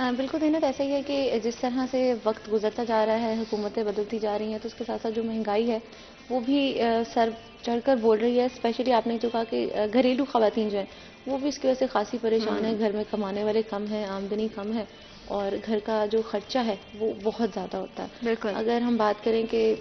بالکل زینت، ایسا ہی ہے کہ جس طرح سے وقت گزرتا جا رہا ہے، حکومتیں بدلتی جا رہی ہیں، تو اس کے ساتھ ساتھ جو مہنگائی ہے وہ بھی سر چڑھ کر بول رہی ہے. اسپیشلی آپ نے جو کہا کہ گھریلو خواتین جو ہیں وہ بھی اس کی وجہ سے خاصی پریشان ہیں. گھر میں کمانے والے کم ہیں، آمدنی کم ہے، اور گھر کا جو خرچہ ہے وہ بہت زیادہ ہوتا ہے. بالکل. اگر ہم بات کریں کہ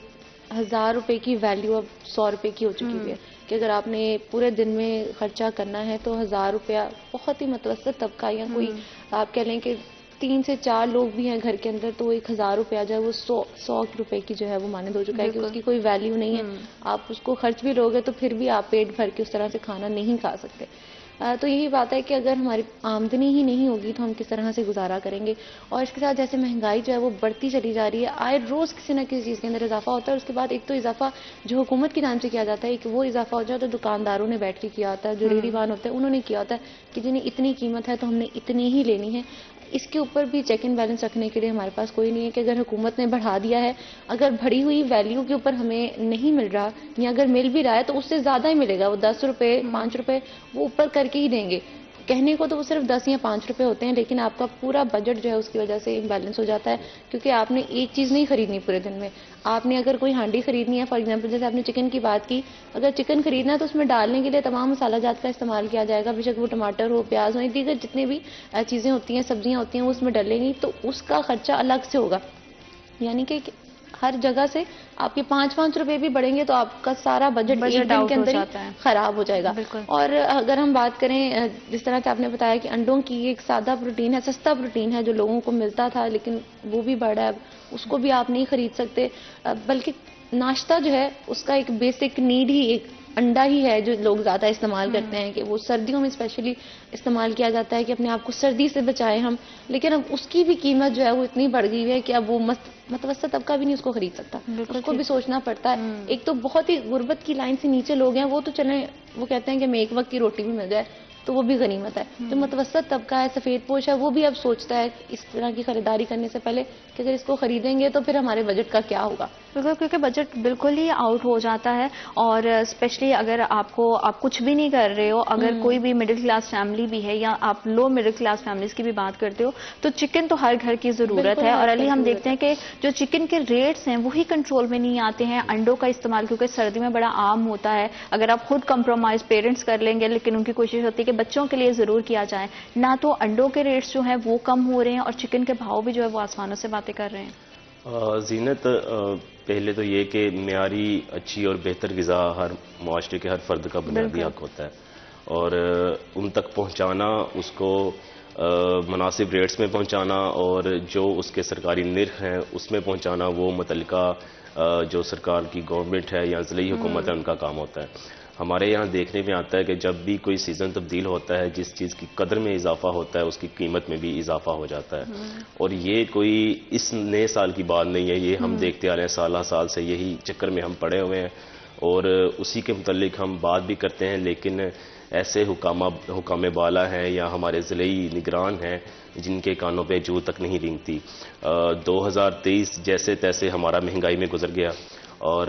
1000 روپے کی ویلیو اب 100 روپے کی ہو چکی ہوئی ہے، کہ اگر آپ نے پورے دن میں خرچہ کرنا ہے تو 1000 روپیہ بہت ہی متوسط طبقہ، یا کوئی آپ کہہ لیں کہ 3 سے 4 لوگ بھی ہیں گھر کے اندر، تو 1000 روپیہ جو ہے وہ 100 روپے کی جو ہے وہ مانند ہو چکا ہے کہ اس کی کوئی ویلیو نہیں ہے. آپ اس کو خرچ بھی لوگے تو پھر بھی آپ پیٹ بھر کے اس طرح سے کھانا نہیں کھا سکتے. تو یہی بات ہے کہ اگر ہماری آمدنی ہی نہیں ہوگی تو ہم کس طرح سے گزارا کریں گے. اور اس کے ساتھ جیسے مہنگائی جو ہے وہ بڑھتی چلی جا رہی ہے، آئے روز کسی نہ کسی چیز کے اندر اضافہ ہوتا ہے. اور اس کے بعد ایک تو اضافہ جو حکومت کی جانب سے کیا جاتا ہے کہ وہ اضافہ ہو جائے تو دکانداروں نے بیٹھ کے کیا ہوتا ہے، جو ریڑھی وان ہوتے ہیں انہوں نے کیا ہوتا ہے کہ جنہیں اتنی قیمت ہے تو ہم نے اتنی ہی لینی ہے. اس کے اوپر بھی چیک اینڈ بیلنس رکھنے کے لیے ہمارے پاس کوئی نہیں ہے کہ اگر حکومت نے بڑھا دیا ہے، اگر بڑھی ہوئی ویلیو کے اوپر ہمیں نہیں مل رہا، یا اگر مل بھی رہا ہے تو اس سے زیادہ ہی ملے گا. وہ 10 روپے 5 روپے وہ اوپر کر کے ہی دیں گے. کہنے کو تو وہ صرف 10 یا 5 روپے ہوتے ہیں، لیکن آپ کا پورا بجٹ جو ہے اس کی وجہ سے امبیلنس ہو جاتا ہے، کیونکہ آپ نے ایک چیز نہیں خریدنی پورے دن میں. آپ نے اگر کوئی ہانڈی خریدنی ہے، فار ایگزامپل جیسے آپ نے چکن کی بات کی، اگر چکن خریدنا ہے تو اس میں ڈالنے کے لیے تمام مسالہ جات کا استعمال کیا جائے گا، بے شک وہ ٹماٹر ہو، پیاز ہو، دیگر جتنے بھی چیزیں ہوتی ہیں، سبزیاں ہوتی ہیں، وہ اس میں ڈلیں گی تو اس کا خرچہ الگ سے ہوگا. یعنی کہ ہر جگہ سے آپ کے 5 روپے بھی بڑھیں گے تو آپ کا سارا بجٹ ایک دن کے اندر ہی خراب ہو جائے گا. اور اگر ہم بات کریں جس طرح سے آپ نے بتایا کہ انڈوں کی ایک سادہ پروٹین ہے، سستا پروٹین ہے جو لوگوں کو ملتا تھا، لیکن وہ بھی بڑھا ہے، اس کو بھی آپ نہیں خرید سکتے. بلکہ ناشتہ جو ہے اس کا ایک بیسک نیڈ ہی ایک انڈا ہی ہے جو لوگ زیادہ استعمال کرتے ہیں، کہ وہ سردیوں میں اسپیشلی استعمال کیا جاتا ہے کہ اپنے آپ کو سردی سے بچائیں ہم. لیکن اب اس کی بھی قیمت جو ہے وہ اتنی بڑھ گئی ہے کہ اب وہ متوسط طبقہ بھی نہیں اس کو خرید سکتا. اس کو بھی سوچنا پڑتا ہے. ایک تو بہت ہی غربت کی لائن سے نیچے لوگ ہیں، وہ تو چلیں، وہ کہتے ہیں کہ ہمیں ایک وقت کی روٹی بھی مل جائے تو وہ بھی غنیمت ہے. جو متوسط طبقہ ہے، سفید پوش ہے، وہ بھی اب سوچتا ہے اس طرح کی خریداری کرنے سے پہلے کہ اگر اس کو خریدیں گے تو پھر ہمارے بجٹ کا کیا ہوگا. بالکل، کیونکہ بجٹ بالکل ہی آؤٹ ہو جاتا ہے. اور اسپیشلی اگر آپ کچھ بھی نہیں کر رہے ہو، اگر کوئی بھی مڈل کلاس فیملی بھی ہے یا آپ لو مڈل کلاس فیملیز کی بھی بات کرتے ہو، تو چکن تو ہر گھر کی ضرورت ہے. اور علی ہم دیکھتے ہیں کہ جو چکن کے ریٹس ہیں وہی کنٹرول میں نہیں آتے ہیں. انڈوں کا استعمال کیونکہ سردی میں بڑا عام ہوتا ہے، اگر آپ خود کمپرومائز پیرنٹس کر لیں گے، لیکن ان کی کوشش ہوتی ہے کہ بچوں کے لیے ضرور کیا جائے. نہ تو انڈوں کے ریٹس جو ہیں وہ کم ہو رہے ہیں، اور چکن کے بھاؤ بھی جو ہے وہ آسمانوں سے باتیں کر رہے ہیں. زینت، پہلے تو یہ کہ معیاری اچھی اور بہتر غذا ہر معاشرے کے ہر فرد کا بنیادی حق ہوتا ہے، اور ان تک پہنچانا، اس کو مناسب ریٹس میں پہنچانا، اور جو اس کے سرکاری نرخ ہیں اس میں پہنچانا، وہ متعلقہ جو سرکار کی گورنمنٹ ہے یا ضلعی حکومت ہے ان کا کام ہوتا ہے. ہمارے یہاں دیکھنے میں آتا ہے کہ جب بھی کوئی سیزن تبدیل ہوتا ہے، جس چیز کی قدر میں اضافہ ہوتا ہے اس کی قیمت میں بھی اضافہ ہو جاتا ہے. اور یہ کوئی اس نئے سال کی بات نہیں ہے، یہ ہم دیکھتے آ رہے ہیں، سالہ سال سے یہی چکر میں ہم پڑے ہوئے ہیں، اور اسی کے متعلق ہم بات بھی کرتے ہیں. لیکن ایسے حکام بالا ہیں یا ہمارے ضلعی نگران ہیں جن کے کانوں پہ جوں تک نہیں رینگتی. 2023 جیسے تیسے ہمارا مہنگائی میں گزر گیا، اور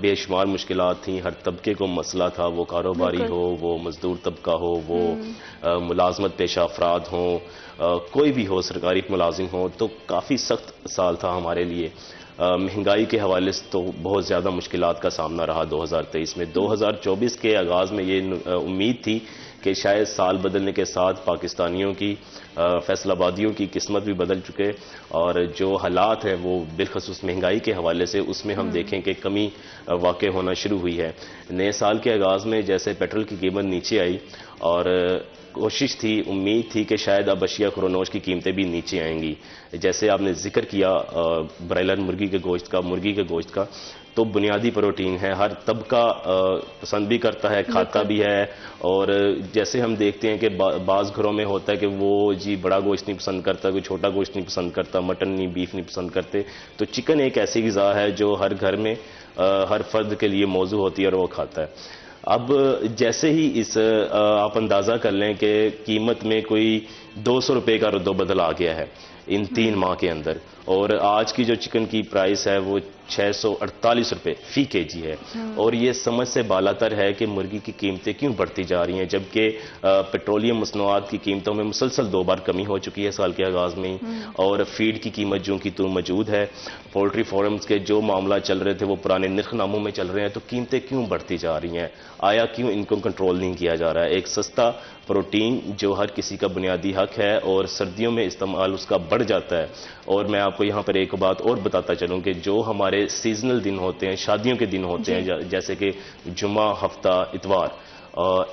بے شمار مشکلات تھیں. ہر طبقے کو مسئلہ تھا، وہ کاروباری ہو، وہ مزدور طبقہ ہو، وہ ملازمت پیشہ افراد ہوں، کوئی بھی ہو، سرکاری ملازم ہو. تو کافی سخت سال تھا ہمارے لیے. مہنگائی کے حوالے سے تو بہت زیادہ مشکلات کا سامنا رہا 2023 میں. 2024 کے آغاز میں یہ امید تھی کہ شاید سال بدلنے کے ساتھ پاکستانیوں کی، فیصل آبادیوں کی قسمت بھی بدل چکے، اور جو حالات ہیں وہ بالخصوص مہنگائی کے حوالے سے اس میں ہم دیکھیں کہ کمی واقع ہونا شروع ہوئی ہے. نئے سال کے آغاز میں جیسے پیٹرول کی قیمت نیچے آئی، اور کوشش تھی، امید تھی کہ شاید اب اشیاء خورنوش کی قیمتیں بھی نیچے آئیں گی. جیسے آپ نے ذکر کیا برائلر مرغی کے گوشت کا، تو بنیادی پروٹین ہے، ہر طبقہ پسند بھی کرتا ہے، کھاتا بھی ہے. اور جیسے ہم دیکھتے ہیں کہ بعض گھروں میں ہوتا ہے کہ وہ بڑا گوشت نہیں پسند کرتا، کوئی چھوٹا گوشت نہیں پسند کرتا، مٹن نہیں، بیف نہیں پسند کرتے. تو چکن ایک ایسی غذا ہے جو ہر گھر میں ہر فرد کے لیے موضوع ہوتی ہے اور وہ کھاتا ہے. اب جیسے ہی آپ اندازہ کر لیں کہ قیمت میں کوئی 200 روپے کا رد و بدل آ گیا ہے ان 3 ماہ کے اندر، اور آج کی جو چکن کی پرائس ہے وہ 648 روپے فی کے جی ہے، اور یہ سمجھ سے بالاتر ہے کہ مرغی کی قیمتیں کیوں بڑھتی جا رہی ہیں، جبکہ پیٹرولیم مصنوعات کی قیمتوں میں مسلسل 2 بار کمی ہو چکی ہے سال کے آغاز میں ہی، اور فیڈ کی قیمت جو کی تو موجود ہے، پولٹری فارمز کے جو معاملہ چل رہے تھے وہ پرانے نرخ ناموں میں چل رہے ہیں، تو قیمتیں کیوں بڑھتی جا رہی ہیں؟ آیا کیوں ان کو کنٹرول نہیں کیا جا رہا ہے؟ ایک سستا پروٹین جو ہر کسی کا بنیادی حق ہے اور سردیوں میں استعمال اس کا بڑھ جاتا ہے، اور میں آپ کو یہاں پر ایک بات اور بتاتا چلوں کہ جو ہمارے سیزنل دن ہوتے ہیں، شادیوں کے دن ہوتے ہیں، جیسے کہ جمعہ، ہفتہ، اتوار،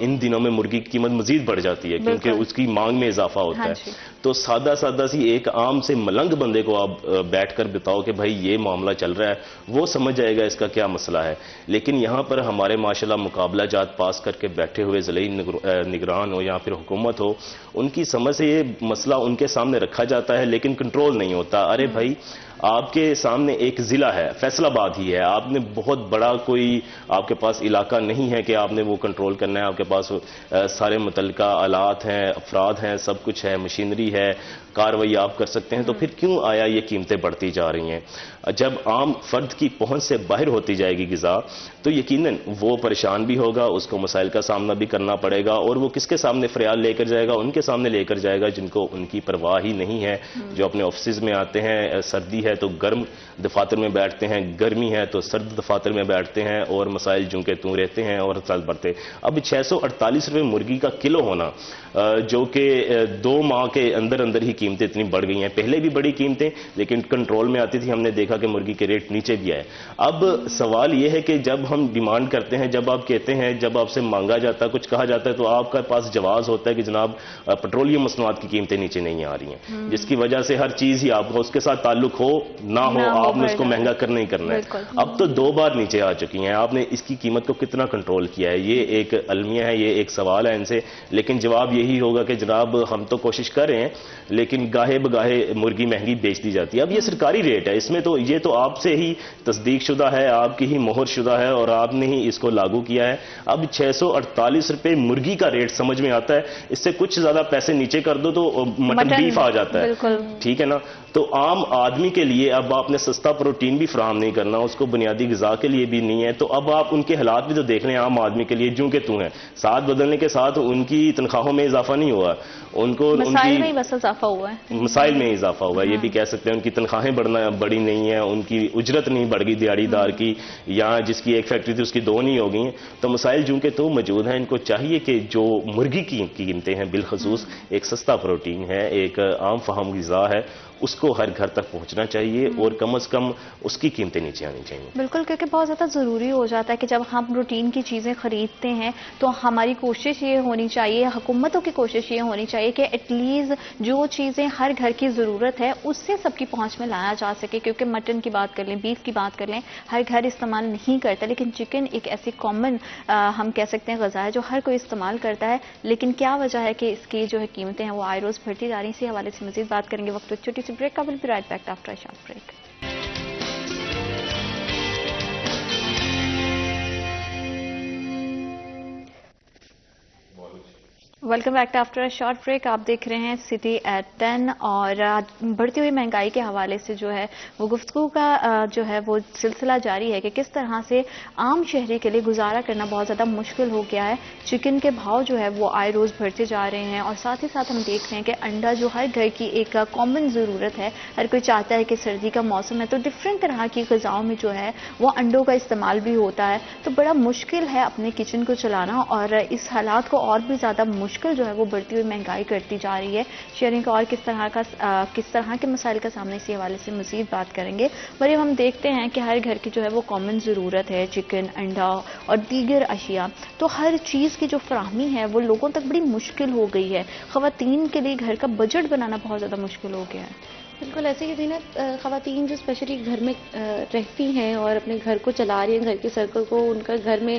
ان دنوں میں مرغی کی قیمت مزید بڑھ جاتی ہے کیونکہ اس کی مانگ میں اضافہ ہوتا ہے۔ تو سادہ سی ایک عام سے ملنگ بندے کو آپ بیٹھ کر بتاؤ کہ بھائی یہ معاملہ چل رہا ہے، وہ سمجھ جائے گا اس کا کیا مسئلہ ہے، لیکن یہاں پر ہمارے ماشاءاللہ مقابلہ جات پاس کر کے بیٹھے ہوئے ضلعی نگران ہو یا پھر حکومت ہو، ان کی سمجھ سے یہ مسئلہ ان کے سامنے رکھا جاتا ہے لیکن کنٹرول نہیں ہوتا۔ ارے بھائی آپ کے سامنے ایک ضلع ہے، فیصل آباد ہی ہے، آپ نے بہت بڑا کوئی آپ کے پاس علاقہ نہیں ہے کہ آپ نے وہ کنٹرول کرنا ہے، آپ کے پاس سارے متعلقہ آلات ہیں، افراد ہیں، سب کچھ ہے، مشینری ہے، کارروائی آپ کر سکتے ہیں، تو پھر کیوں آیا یہ قیمتیں بڑھتی جا رہی ہیں؟ جب عام فرد کی پہنچ سے باہر ہوتی جائے گی غذا تو یقیناً وہ پریشان بھی ہوگا، اس کو مسائل کا سامنا بھی کرنا پڑے گا، اور وہ کس کے سامنے فریاد لے کر جائے گا؟ ان کے سامنے لے کر جائے گا جن کو ان کی پرواہ ہی نہیں ہے، جو اپنے آفسز میں آتے ہیں، سردی ہے تو گرم دفاتر میں بیٹھتے ہیں، گرمی ہے تو سرد دفاتر میں بیٹھتے ہیں، اور مسائل جوں کے توں رہتے ہیں اور سال بڑھتے۔ اب 648 روپے مرغی کا کلو ہونا، جو کہ 2 ماہ کے اندر ہی قیمتیں اتنی بڑھ گئی ہیں، پہلے بھی بڑی قیمتیں لیکن کنٹرول میں آتی تھی، ہم نے دیکھا کہ مرغی کے ریٹ نیچے بھی آئے۔ اب سوال یہ ہے کہ جب ہم ڈیمانڈ کرتے ہیں، جب آپ کہتے ہیں، جب آپ سے مانگا جاتا ہے، کچھ کہا جاتا ہے، تو آپ کے پاس جواز ہوتا ہے کہ جناب پیٹرولیم مصنوعات کی قیمتیں نیچے نہیں آ رہی ہیں، جس کی وجہ سے ہر چیز ہی آپ کو اس کے ساتھ تعلق ہو نہ ہو آپ نے اس کو مہنگا کرنا ہی کرنا ہے۔ اب تو 2 بار نیچے آ چکی ہیں، آپ نے اس کی قیمت کو کتنا کنٹرول کیا ہے؟ یہ ایک المیہ ہے، یہ ایک سوال ہے ان سے، لیکن جواب یہی ہوگا کہ جناب ہم تو کوشش کر رہے ہیں لیکن گاہے بگاہے مرغی مہنگی بیچ دی جاتی ہے۔ اب یہ سرکاری ریٹ ہے، اس میں تو یہ تو آپ سے ہی تصدیق شدہ ہے، آپ کی ہی مہر شدہ ہے اور آپ نے ہی اس کو لاگو کیا ہے۔ اب 648 روپے مرغی کا ریٹ سمجھ میں آتا ہے، اس سے کچھ زیادہ پیسے نیچے کر دو تو مٹن بیف آ جاتا ہے، ٹھیک ہے نا؟ تو عام آدمی کے لیے اب آپ نے سستا پروٹین بھی فراہم نہیں کرنا، اس کو بنیادی غذا کے لیے بھی نہیں ہے، تو اب آپ ان کے حالات بھی تو دیکھ رہے ہیں عام آدمی کے لیے جوں کہ توں ہیں، ساتھ بدلنے کے ساتھ ان کی تنخواہوں میں اضافہ نہیں ہوا، ان کو مسائل میں بس اضافہ ہوا ہے، مسائل میں اضافہ ہوا ہے، یہ بھی کہہ سکتے ہیں ان کی تنخواہیں بڑی نہیں ہیں، ان کی اجرت نہیں بڑھ گئی دیہڑی دار کی، یا جس کی ایک فیکٹری تھی اس کی 2 نہیں ہو گئی ہیں، تو مسائل جوں کہ تو موجود ہیں۔ ان کو چاہیے کہ جو مرغی کی قیمتیں ہیں بالخصوص ایک سستا پروٹین ہے، ایک عام فہم غذا ہے، اس کو ہر گھر تک پہنچنا چاہیے اور کم از کم اس کی قیمتیں نیچے آنی چاہیے۔ بالکل، کیونکہ بہت زیادہ ضروری ہو جاتا ہے کہ جب ہم پروٹین کی چیزیں خریدتے ہیں تو ہماری کوشش یہ ہونی چاہیے، حکومتوں کی کوشش یہ ہونی چاہیے کہ ایٹ لیسٹ جو چیزیں ہر گھر کی ضرورت ہے اس سے سب کی پہنچ میں لایا جا سکے، کیونکہ مٹن کی بات کر لیں، بیف کی بات کر لیں، ہر گھر استعمال نہیں کرتا، لیکن چکن ایک ایسی کامن ہم کہہ سکتے ہیں غذا ہے جو ہر کوئی استعمال کرتا ہے، لیکن کیا وجہ ہے کہ اس کی جو ہے قیمتیں ہیں وہ آئے روز بڑھتی جا رہی ہیں؟ اسی حوالے سے مزید بات کریں گے، وقت ایک چھوٹی سی بریک کا، will be right back after a short break. Welcome back after a short break. آپ دیکھ رہے ہیں سٹی ایٹ 10 اور بڑھتی ہوئی مہنگائی کے حوالے سے جو ہے وہ گفتگو کا جو ہے وہ سلسلہ جاری ہے کہ کس طرح سے عام شہری کے لیے گزارا کرنا بہت زیادہ مشکل ہو گیا ہے۔ چکن کے بھاؤ جو ہے وہ آئے روز بڑھتے جا رہے ہیں، اور ساتھ ہی ساتھ ہم دیکھ رہے ہیں کہ انڈا جو ہر گھر کی ایک کامن ضرورت ہے، ہر کوئی چاہتا ہے کہ سردی کا موسم ہے تو ڈفرینٹ طرح کی غذاؤں میں جو ہے وہ انڈوں کا استعمال بھی ہوتا ہے، تو بڑا مشکل ہے اپنے کچن کو چلانا، اور اس حالات کو اور بھی زیادہ مشکل جو ہے وہ بڑھتی ہوئی مہنگائی کرتی جا رہی ہے۔ شیئرنگ کا اور کس طرح کے مسائل کا سامنے اسی حوالے سے مزید بات کریں گے۔ مریم، ہم دیکھتے ہیں کہ ہر گھر کی جو ہے وہ کامن ضرورت ہے چکن، انڈا اور دیگر اشیاء، تو ہر چیز کی جو فراہمی ہے وہ لوگوں تک بڑی مشکل ہو گئی ہے، خواتین کے لیے گھر کا بجٹ بنانا بہت زیادہ مشکل ہو گیا ہے۔ بالکل ایسے ہی زینت، خواتین جو اسپیشلی گھر میں رہتی ہیں اور اپنے گھر کو چلا رہی ہیں، گھر کے سرکل کو، ان کا گھر میں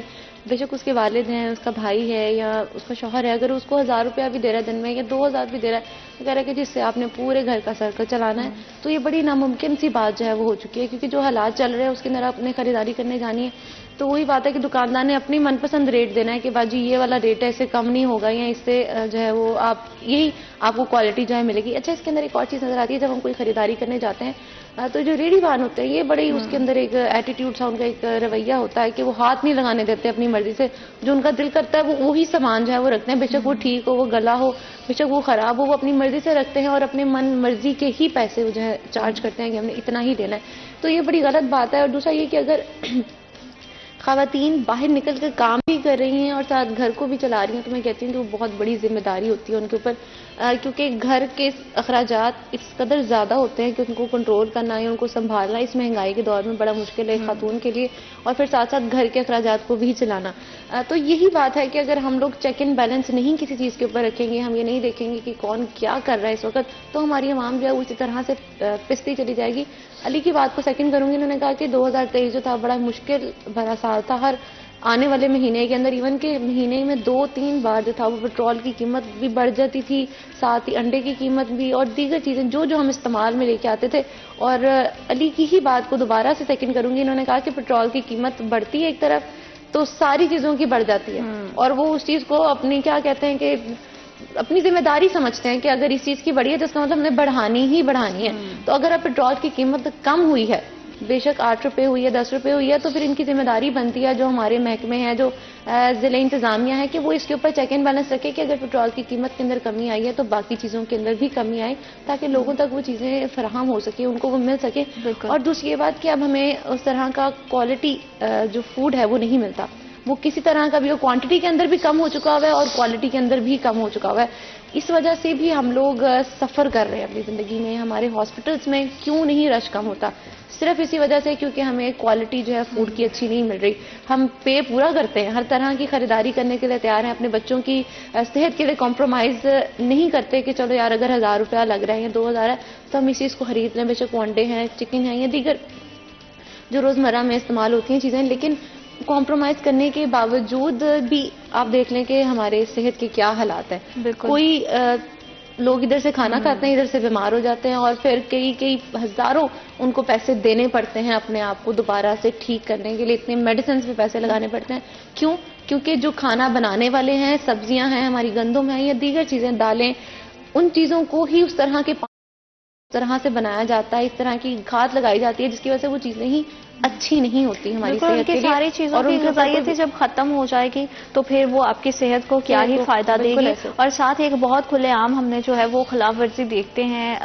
بے شک اس کے والد ہیں، اس کا بھائی ہے یا اس کا شوہر ہے، اگر اس کو 1000 روپیہ بھی دے رہا ہے دن میں یا 2000 بھی دے رہا ہے، تو کہہ رہا ہے کہ جس سے آپ نے پورے گھر کا سرکل چلانا ہے، تو یہ بڑی ناممکن سی بات جو ہے وہ ہو چکی ہے، کیونکہ جو حالات چل رہے ہیں اس کے اندر آپ نے خریداری کرنے جانی ہے تو وہی بات ہے کہ دکاندار نے اپنی من پسند ریٹ دینا ہے کہ باجی یہ والا ریٹ ہے، اس سے کم نہیں ہوگا یا اس سے جو ہے وہ آپ کو کوالٹی جو ہے ملے گی۔ اچھا، اس کے اندر ایک اور چیز نظر آتی ہے، جب ہم کوئی خریداری کرنے جاتے ہیں تو جو ریڑھی وان ہوتے ہیں یہ بڑے ہی اس کے اندر ایک ایٹیٹیوڈ سا ان کا ایک رویہ ہوتا ہے کہ وہ ہاتھ نہیں لگانے دیتے اپنی مرضی سے. جو ان کا دل کرتا ہے وہ وہی سامان جو ہے وہ رکھتے ہیں, بے شک وہ ٹھیک ہو, وہ گلا ہو, بے شک وہ خراب ہو, وہ اپنی مرضی سے رکھتے ہیں اور اپنے من مرضی کے ہی پیسے وہ جو ہے چارج کرتے ہیں کہ ہم نے اتنا ہی دینا ہے. تو یہ بڑی غلط بات ہے. اور دوسرا یہ کہ اگر خواتین باہر نکل کر کام بھی کر رہی ہیں اور ساتھ گھر کو بھی چلا رہی ہیں تو میں کہتی ہوں کہ وہ بہت بڑی ذمہ داری ہوتی ہے ان کے اوپر, کیونکہ گھر کے اخراجات اس قدر زیادہ ہوتے ہیں کہ ان کو کنٹرول کرنا ہے, ان کو سنبھالنا اس مہنگائی کے دور میں بڑا مشکل ہے خاتون کے لیے, اور پھر ساتھ ساتھ گھر کے اخراجات کو بھی چلانا. تو یہی بات ہے کہ اگر ہم لوگ چیک اینڈ بیلنس نہیں کسی چیز کے اوپر رکھیں گے, ہم یہ نہیں دیکھیں گے کہ کون کیا کر رہا ہے اس وقت, تو ہماری عوام جو ہے اسی طرح سے پستی چلی جائے گی. علی کی بات کو سیکنڈ کروں گی, انہوں نے کہا کہ 2023 جو تھا بڑا مشکل بھرا سال تھا. ہر آنے والے مہینے کے اندر ایون کہ مہینے میں 2-3 بار جو تھا وہ پیٹرول کی قیمت بھی بڑھ جاتی تھی, ساتھ ہی انڈے کی قیمت بھی اور دیگر چیزیں جو ہم استعمال میں لے کے آتے تھے. اور علی کی ہی بات کو دوبارہ سے سیکنڈ کروں گی, انہوں نے کہا کہ پیٹرول کی قیمت بڑھتی ہے ایک طرف تو ساری چیزوں کی بڑھ جاتی ہے, اور وہ اس چیز کو اپنی کیا کہتے ہیں کہ اپنی ذمہ داری سمجھتے ہیں کہ اگر اس چیز کی بڑھی ہے تو اس کا مطلب ہم نے بڑھانی ہی بڑھانی ہے. تو اگر اب پیٹرول کی قیمت کم ہوئی ہے, بے شک 8 روپے ہوئی ہے, 10 روپے ہوئی ہے, تو پھر ان کی ذمہ داری بنتی ہے جو ہمارے محکمے ہیں, جو ضلع انتظامیہ ہے, کہ وہ اس کے اوپر چیک اینڈ بیلنس رکھے کہ اگر پیٹرول کی قیمت کے اندر کمی آئی ہے تو باقی چیزوں کے اندر بھی کمی آئے تاکہ لوگوں تک وہ چیزیں فراہم ہو سکے, ان کو وہ مل سکے. اور دوسری یہ بات کہ اب ہمیں اس طرح کا کوالٹی جو فوڈ ہے وہ نہیں ملتا, وہ کسی طرح کا بھی, وہ کوانٹٹی کے اندر بھی کم ہو چکا ہوا ہے اور کوالٹی کے اندر بھی کم ہو چکا ہوا ہے. اس وجہ سے بھی ہم لوگ سفر کر رہے ہیں اپنی زندگی میں. ہمارے ہاسپٹلس میں کیوں نہیں رش کم ہوتا؟ صرف اسی وجہ سے کیونکہ ہمیں کوالٹی جو ہے فوڈ کی اچھی نہیں مل رہی. ہم پے پورا کرتے ہیں, ہر طرح کی خریداری کرنے کے لیے تیار ہیں, اپنے بچوں کی صحت کے لیے کمپرومائز نہیں کرتے کہ چلو یار اگر 1000 روپیہ لگ رہا ہے یا 2000 ہے تو ہم اس چیز کو خرید لیں, بے شک وہ انڈے ہیں, چکن ہیں یا دیگر جو روزمرہ میں استعمال ہوتی ہیں چیزیں. لیکن کمپرومائز کرنے کے باوجود بھی آپ دیکھ لیں کہ ہمارے صحت کے کیا حالات ہیں. کوئی لوگ ادھر سے کھانا کھاتے ہیں, ادھر سے بیمار ہو جاتے ہیں, اور پھر کئی ہزاروں ان کو پیسے دینے پڑتے ہیں اپنے آپ کو دوبارہ سے ٹھیک کرنے کے لیے, اتنے میڈیسنز پہ پیسے لگانے پڑتے ہیں. کیوں؟ کیونکہ جو کھانا بنانے والے ہیں, سبزیاں ہیں, ہماری گندم ہیں یا دیگر چیزیں, دالیں, ان چیزوں کو ہی اس طرح سے بنایا جاتا ہے, اس طرح کی کھاد لگائی جاتی ہے جس کی وجہ سے وہ چیزیں ہی اچھی نہیں ہوتی ہماری صحت کے لیے. ساری چیزوں کی غذائیت ہی جب ختم ہو جائے گی تو پھر وہ آپ کی صحت کو کیا ہی فائدہ دے گی. اور ساتھ ایک بہت کھلے عام ہم نے جو ہے وہ خلاف ورزی دیکھتے ہیں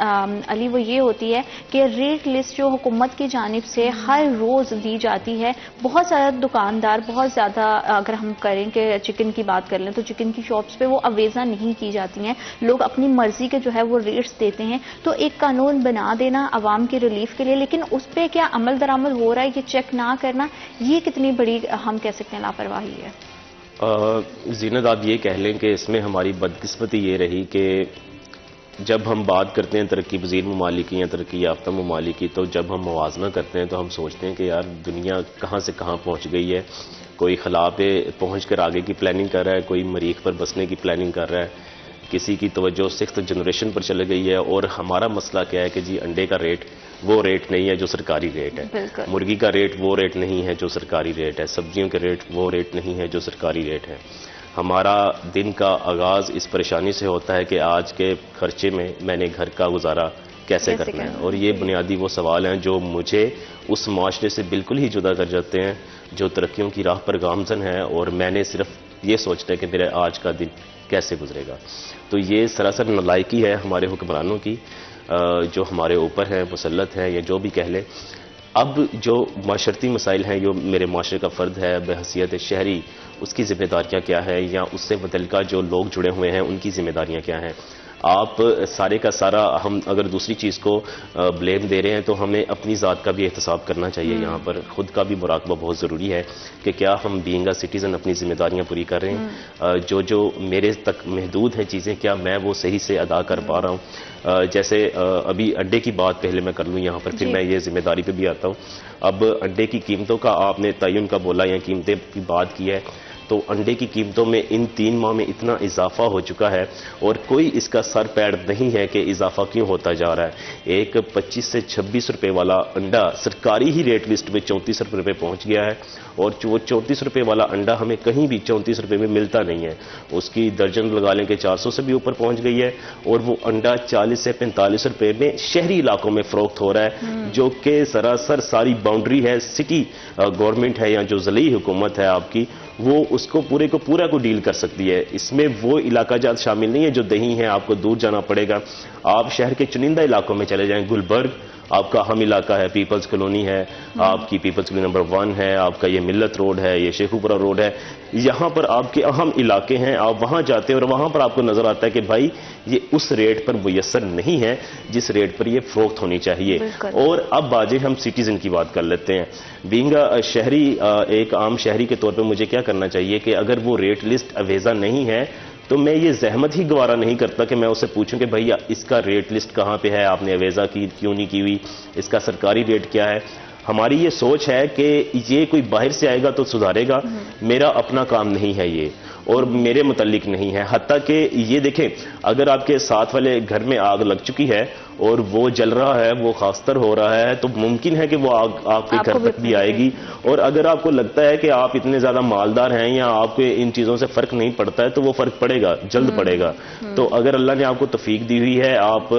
علی, وہ یہ ہوتی ہے کہ ریٹ لسٹ جو حکومت کی جانب سے ہر روز دی جاتی ہے, بہت زیادہ دکاندار, بہت زیادہ اگر ہم کریں کہ چکن کی بات کر لیں تو چکن کی شاپس پہ وہ اویزہ نہیں کی جاتی ہیں, لوگ اپنی مرضی کے جو ہے وہ ریٹس دیتے ہیں. تو ایک قانون بنا دینا عوام کی ریلیف کے لیے, لیکن اس پہ کیا عمل درآمد ہو رہا ہے یہ چیک نہ کرنا, یہ کتنی بڑی ہم کہہ سکتے ہیں لاپرواہی ہے. زینت آپ یہ کہہ لیں کہ اس میں ہماری بدقسمتی یہ رہی کہ جب ہم بات کرتے ہیں ترقی پذیر ممالک کی یا ترقی یافتہ ممالک کی, تو جب ہم موازنہ کرتے ہیں تو ہم سوچتے ہیں کہ یار دنیا کہاں سے کہاں پہنچ گئی ہے. کوئی خلا پہ پہنچ کر آگے کی پلاننگ کر رہا ہے, کوئی مریخ پر بسنے کی پلاننگ کر رہا ہے, کسی کی توجہ 6th جنریشن پر چلے گئی ہے. اور ہمارا مسئلہ کیا ہے کہ جی انڈے کا ریٹ وہ ریٹ نہیں ہے جو سرکاری ریٹ ہے, مرغی کا ریٹ وہ ریٹ نہیں ہے جو سرکاری ریٹ ہے, سبزیوں کے ریٹ وہ ریٹ نہیں ہے جو سرکاری ریٹ ہے. ہمارا دن کا آغاز اس پریشانی سے ہوتا ہے کہ آج کے خرچے میں نے گھر کا گزارا کیسے کرنا ہے. اور یہ بنیادی وہ سوال ہیں جو مجھے اس معاشرے سے بالکل ہی جدا کر جاتے ہیں جو ترقیوں کی راہ پر گامزن ہے, اور میں نے صرف یہ سوچتا ہے کہ میرے آج کا دن کیسے گزرے گا. تو یہ سراسر نالائکی ہے ہمارے حکمرانوں کی جو ہمارے اوپر ہیں, مسلط ہیں یا جو بھی کہہ لیں. اب جو معاشرتی مسائل ہیں, جو میرے معاشرے کا فرد ہے بحیثیت شہری, اس کی ذمہ داریاں کیا ہے, یا اس سے متعلقہ جو لوگ جڑے ہوئے ہیں ان کی ذمہ داریاں کیا ہیں. آپ سارے کا سارا, ہم اگر دوسری چیز کو بلیم دے رہے ہیں تو ہمیں اپنی ذات کا بھی احتساب کرنا چاہیے. یہاں پر خود کا بھی مراقبہ بہت ضروری ہے کہ کیا ہم بینگ اے سٹیزن اپنی ذمہ داریاں پوری کر رہے ہیں, جو میرے تک محدود ہیں چیزیں, کیا میں وہ صحیح سے ادا کر پا رہا ہوں. جیسے ابھی انڈے کی بات پہلے میں کر لوں یہاں پر, پھر میں یہ ذمہ داری پہ بھی آتا ہوں. اب انڈے کی قیمتوں کا آپ نے تعین کا بولا یا قیمتیں کی بات کی ہے, تو انڈے کی قیمتوں میں ان 3 ماہ میں اتنا اضافہ ہو چکا ہے اور کوئی اس کا سر پیر نہیں ہے کہ اضافہ کیوں ہوتا جا رہا ہے. ایک 25 سے 26 روپے والا انڈا سرکاری ہی ریٹ لسٹ میں 34 روپے پہ پہنچ گیا ہے اور وہ 34 روپے والا انڈا ہمیں کہیں بھی 34 روپے میں ملتا نہیں ہے. اس کی درجن لگا لیں کہ 400 سے بھی اوپر پہنچ گئی ہے اور وہ انڈا 40 سے 45 روپے میں شہری علاقوں میں فروخت ہو رہا ہے, جو کہ سراسر ساری باؤنڈری ہے سٹی گورنمنٹ ہے یا جو ضلعی حکومت ہے آپ کی, وہ اس کو پورے کو پورا کو ڈیل کر سکتی ہے. اس میں وہ علاقہ جات شامل نہیں ہے جو دیہی ہیں, آپ کو دور جانا پڑے گا. آپ شہر کے چنندہ علاقوں میں چلے جائیں, گلبرگ آپ کا اہم علاقہ ہے, پیپلز کالونی ہے آپ کی, پیپلز کالونی نمبر 1 ہے آپ کا, یہ ملت روڈ ہے, یہ شیخوپورہ روڈ ہے, یہاں پر آپ کے اہم علاقے ہیں. آپ وہاں جاتے ہیں اور وہاں پر آپ کو نظر آتا ہے کہ بھائی یہ اس ریٹ پر میسر نہیں ہے جس ریٹ پر یہ فروخت ہونی چاہیے. اور اب باجے ہم سٹیزن کی بات کر لیتے ہیں. بینگ شہری, ایک عام شہری کے طور پر مجھے کیا کرنا چاہیے کہ اگر وہ ریٹ لسٹ اویزا نہیں ہے تو میں یہ زحمت ہی گوارا نہیں کرتا کہ میں اسے پوچھوں کہ بھئی اس کا ریٹ لسٹ کہاں پہ ہے, آپ نے اویزا کی کیوں نہیں کی ہوئی, اس کا سرکاری ریٹ کیا ہے. ہماری یہ سوچ ہے کہ یہ کوئی باہر سے آئے گا تو سدھارے گا, میرا اپنا کام نہیں ہے یہ اور میرے متعلق نہیں ہے. حتیٰ کہ یہ دیکھیں اگر آپ کے ساتھ والے گھر میں آگ لگ چکی ہے اور وہ جل رہا ہے, وہ خاستر ہو رہا ہے, تو ممکن ہے کہ وہ آگ آپ کے گھر تک بھی آئے گی. اور اگر آپ کو لگتا ہے کہ آپ اتنے زیادہ مالدار ہیں یا آپ کو ان چیزوں سے فرق نہیں پڑتا ہے تو وہ فرق پڑے گا, جلد پڑے گا. تو اگر اللہ نے آپ کو توفیق دی ہوئی ہے, آپ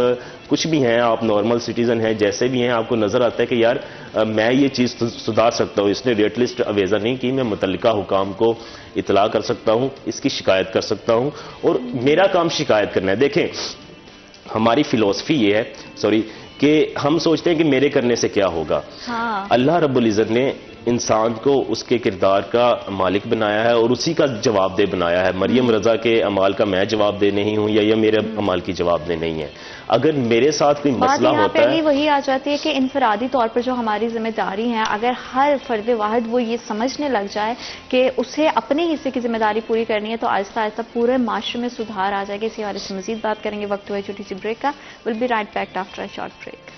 کچھ بھی ہیں, آپ نارمل سٹیزن ہیں, جیسے بھی ہیں, آپ کو نظر آتا ہے کہ یار میں یہ چیز سدھار سکتا ہوں, اس نے ریٹ لسٹ اویزا نہیں کی, میں متعلقہ حکام کو اطلاع کر سکتا ہوں, اس کی شکایت کر سکتا ہوں اور میرا کام شکایت کرنا ہے. دیکھیں ہماری فلسفی یہ ہے کہ ہم سوچتے ہیں کہ میرے کرنے سے کیا ہوگا. اللہ رب العزت نے انسان کو اس کے کردار کا مالک بنایا ہے اور اسی کا جواب دہ بنایا ہے. مریم رضا کے اعمال کا میں جواب دہ نہیں ہوں یا میرے اعمال کی جواب دہ نہیں ہے. اگر میرے ساتھ کوئی مسئلہ ہوتا ہے, وہی آ جاتی ہے کہ انفرادی طور پر جو ہماری ذمہ داری ہے, اگر ہر فرد واحد وہ یہ سمجھنے لگ جائے کہ اسے اپنے حصے کی ذمہ داری پوری کرنی ہے تو آہستہ آہستہ پورے معاشرے میں سدھار آ جائے گا. اسی حوالے سے مزید بات کریں گے. وقت ہوا ہے چھوٹی سی بریک کا. Will be right back after a short break.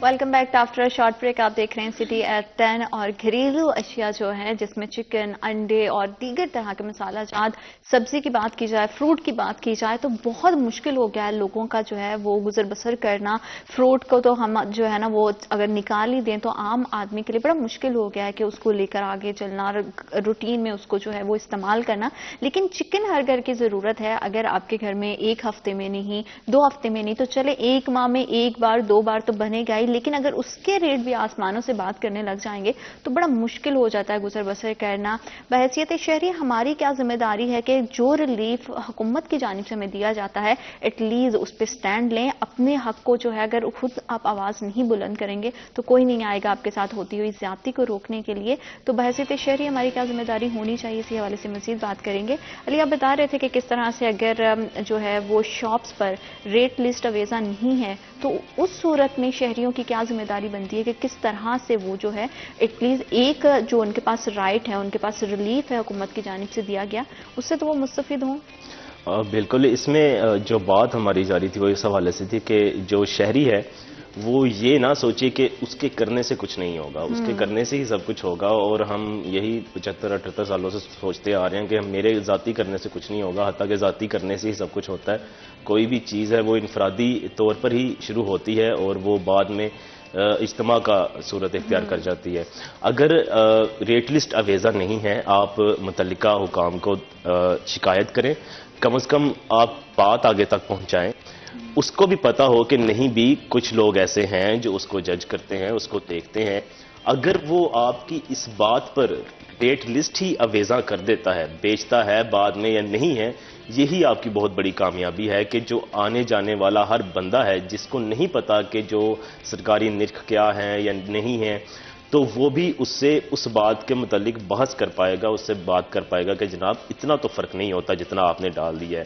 Welcome back after a short break. آپ دیکھ رہے ہیں سٹی ایٹ 10. اور گھریلو اشیاء جو ہیں جس میں چکن, انڈے اور دیگر طرح کے مسالہ جات, سبزی کی بات کی جائے, فروٹ کی بات کی جائے تو بہت مشکل ہو گیا ہے لوگوں کا جو ہے وہ گزر بسر کرنا. فروٹ کو تو ہم جو ہے نا وہ اگر نکال ہی دیں تو عام آدمی کے لیے بڑا مشکل ہو گیا ہے کہ اس کو لے کر آگے چلنا, روٹین میں اس کو جو ہے وہ استعمال کرنا. لیکن چکن ہر گھر کی ضرورت ہے. اگر آپ کے گھر میں ایک ہفتے میں نہیں, 2 ہفتے میں نہیں, تو چلے 1 ماہ میں 1 بار 2 بار تو بنے گا ہی. لیکن اگر اس کے ریٹ بھی آسمانوں سے بات کرنے لگ جائیں گے تو بڑا مشکل ہو جاتا ہے گزر بسر کرنا. بحیثیت شہری ہماری کیا ذمہ داری ہے کہ جو ریلیف حکومت کی جانب سے ہمیں دیا جاتا ہے ایٹ لیسٹ اس پہ سٹینڈ لیں. اپنے حق کو جو ہے اگر خود آپ آواز نہیں بلند کریں گے تو کوئی نہیں آئے گا آپ کے ساتھ ہوتی ہوئی زیادتی کو روکنے کے لیے. تو بحیثیت شہری ہماری کیا ذمہ داری ہونی چاہیے, اسی حوالے سے مزید بات کریں گے. علی آپ بتا رہے تھے کہ کس طرح سے اگر جو ہے وہ شاپس پر ریٹ لسٹ اویزا نہیں ہے تو اس صورت میں شہریوں کی کیا ذمہ داری بنتی ہے کہ کس طرح سے وہ جو ہے ایٹ لیسٹ ایک جو ان کے پاس رائٹ ہے, ان کے پاس ریلیف ہے حکومت کی جانب سے دیا گیا, اس سے تو وہ مستفید ہوں. بالکل. اس میں جو بات ہماری جاری تھی وہ اس حوالے سے تھی کہ جو شہری ہے وہ یہ نہ سوچے کہ اس کے کرنے سے کچھ نہیں ہوگا, اس کے کرنے سے ہی سب کچھ ہوگا. اور ہم یہی 75-78 سالوں سے سوچتے آ رہے ہیں کہ میرے ذاتی کرنے سے کچھ نہیں ہوگا, حتیٰ کہ ذاتی کرنے سے ہی سب کچھ ہوتا ہے. کوئی بھی چیز ہے وہ انفرادی طور پر ہی شروع ہوتی ہے اور وہ بعد میں اجتماع کا صورت اختیار کر جاتی ہے. اگر ریٹ لسٹ اویزا نہیں ہے, آپ متعلقہ حکام کو شکایت کریں, کم از کم آپ بات آگے تک پہنچائیں. اس کو بھی پتا ہو کہ نہیں بھی کچھ لوگ ایسے ہیں جو اس کو جج کرتے ہیں, اس کو دیکھتے ہیں. اگر وہ آپ کی اس بات پر ریٹ لسٹ ہی اویزا کر دیتا ہے, بیچتا ہے بعد میں یا نہیں ہے, یہی آپ کی بہت بڑی کامیابی ہے کہ جو آنے جانے والا ہر بندہ ہے جس کو نہیں پتا کہ جو سرکاری نرخ کیا ہے یا نہیں ہے, تو وہ بھی اس سے اس بات کے متعلق بحث کر پائے گا, اس سے بات کر پائے گا کہ جناب اتنا تو فرق نہیں ہوتا جتنا آپ نے ڈال دیا ہے.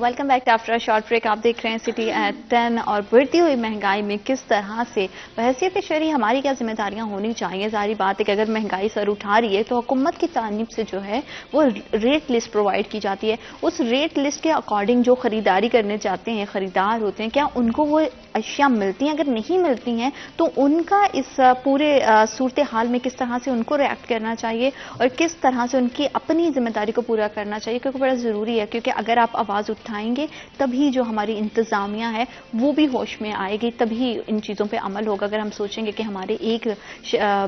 Welcome back after short break. آپ دیکھ رہے ہیں سٹی ایٹ 10. اور بڑھتی ہوئی مہنگائی میں کس طرح سے بحیثیت شہری ہماری کیا ذمہ داریاں ہونی چاہیے. ظاہری بات ہے کہ اگر مہنگائی سر اٹھا رہی ہے تو حکومت کی جانب سے جو ہے وہ ریٹ لسٹ پرووائڈ کی جاتی ہے. اس ریٹ لسٹ کے اکارڈنگ جو خریداری کرنے جاتے ہیں خریدار ہوتے ہیں, کیا ان کو وہ اشیاء ملتی ہیں؟ اگر نہیں ملتی ہیں تو ان کا اس پورے صورتحال میں کس طرح سے ان کو ریئیکٹ کرنا چاہیے اور کس طرح سے ان کی اپنی ذمہ داری کو پورا کرنا چاہیے, کیونکہ بڑا ضروری ہے. کیونکہ اگر آپ آواز اٹھائیں گے تبھی جو ہماری انتظامیہ ہے وہ بھی ہوش میں آئے گی, تبھی ان چیزوں پہ عمل ہوگا. اگر ہم سوچیں گے کہ ہمارے ایک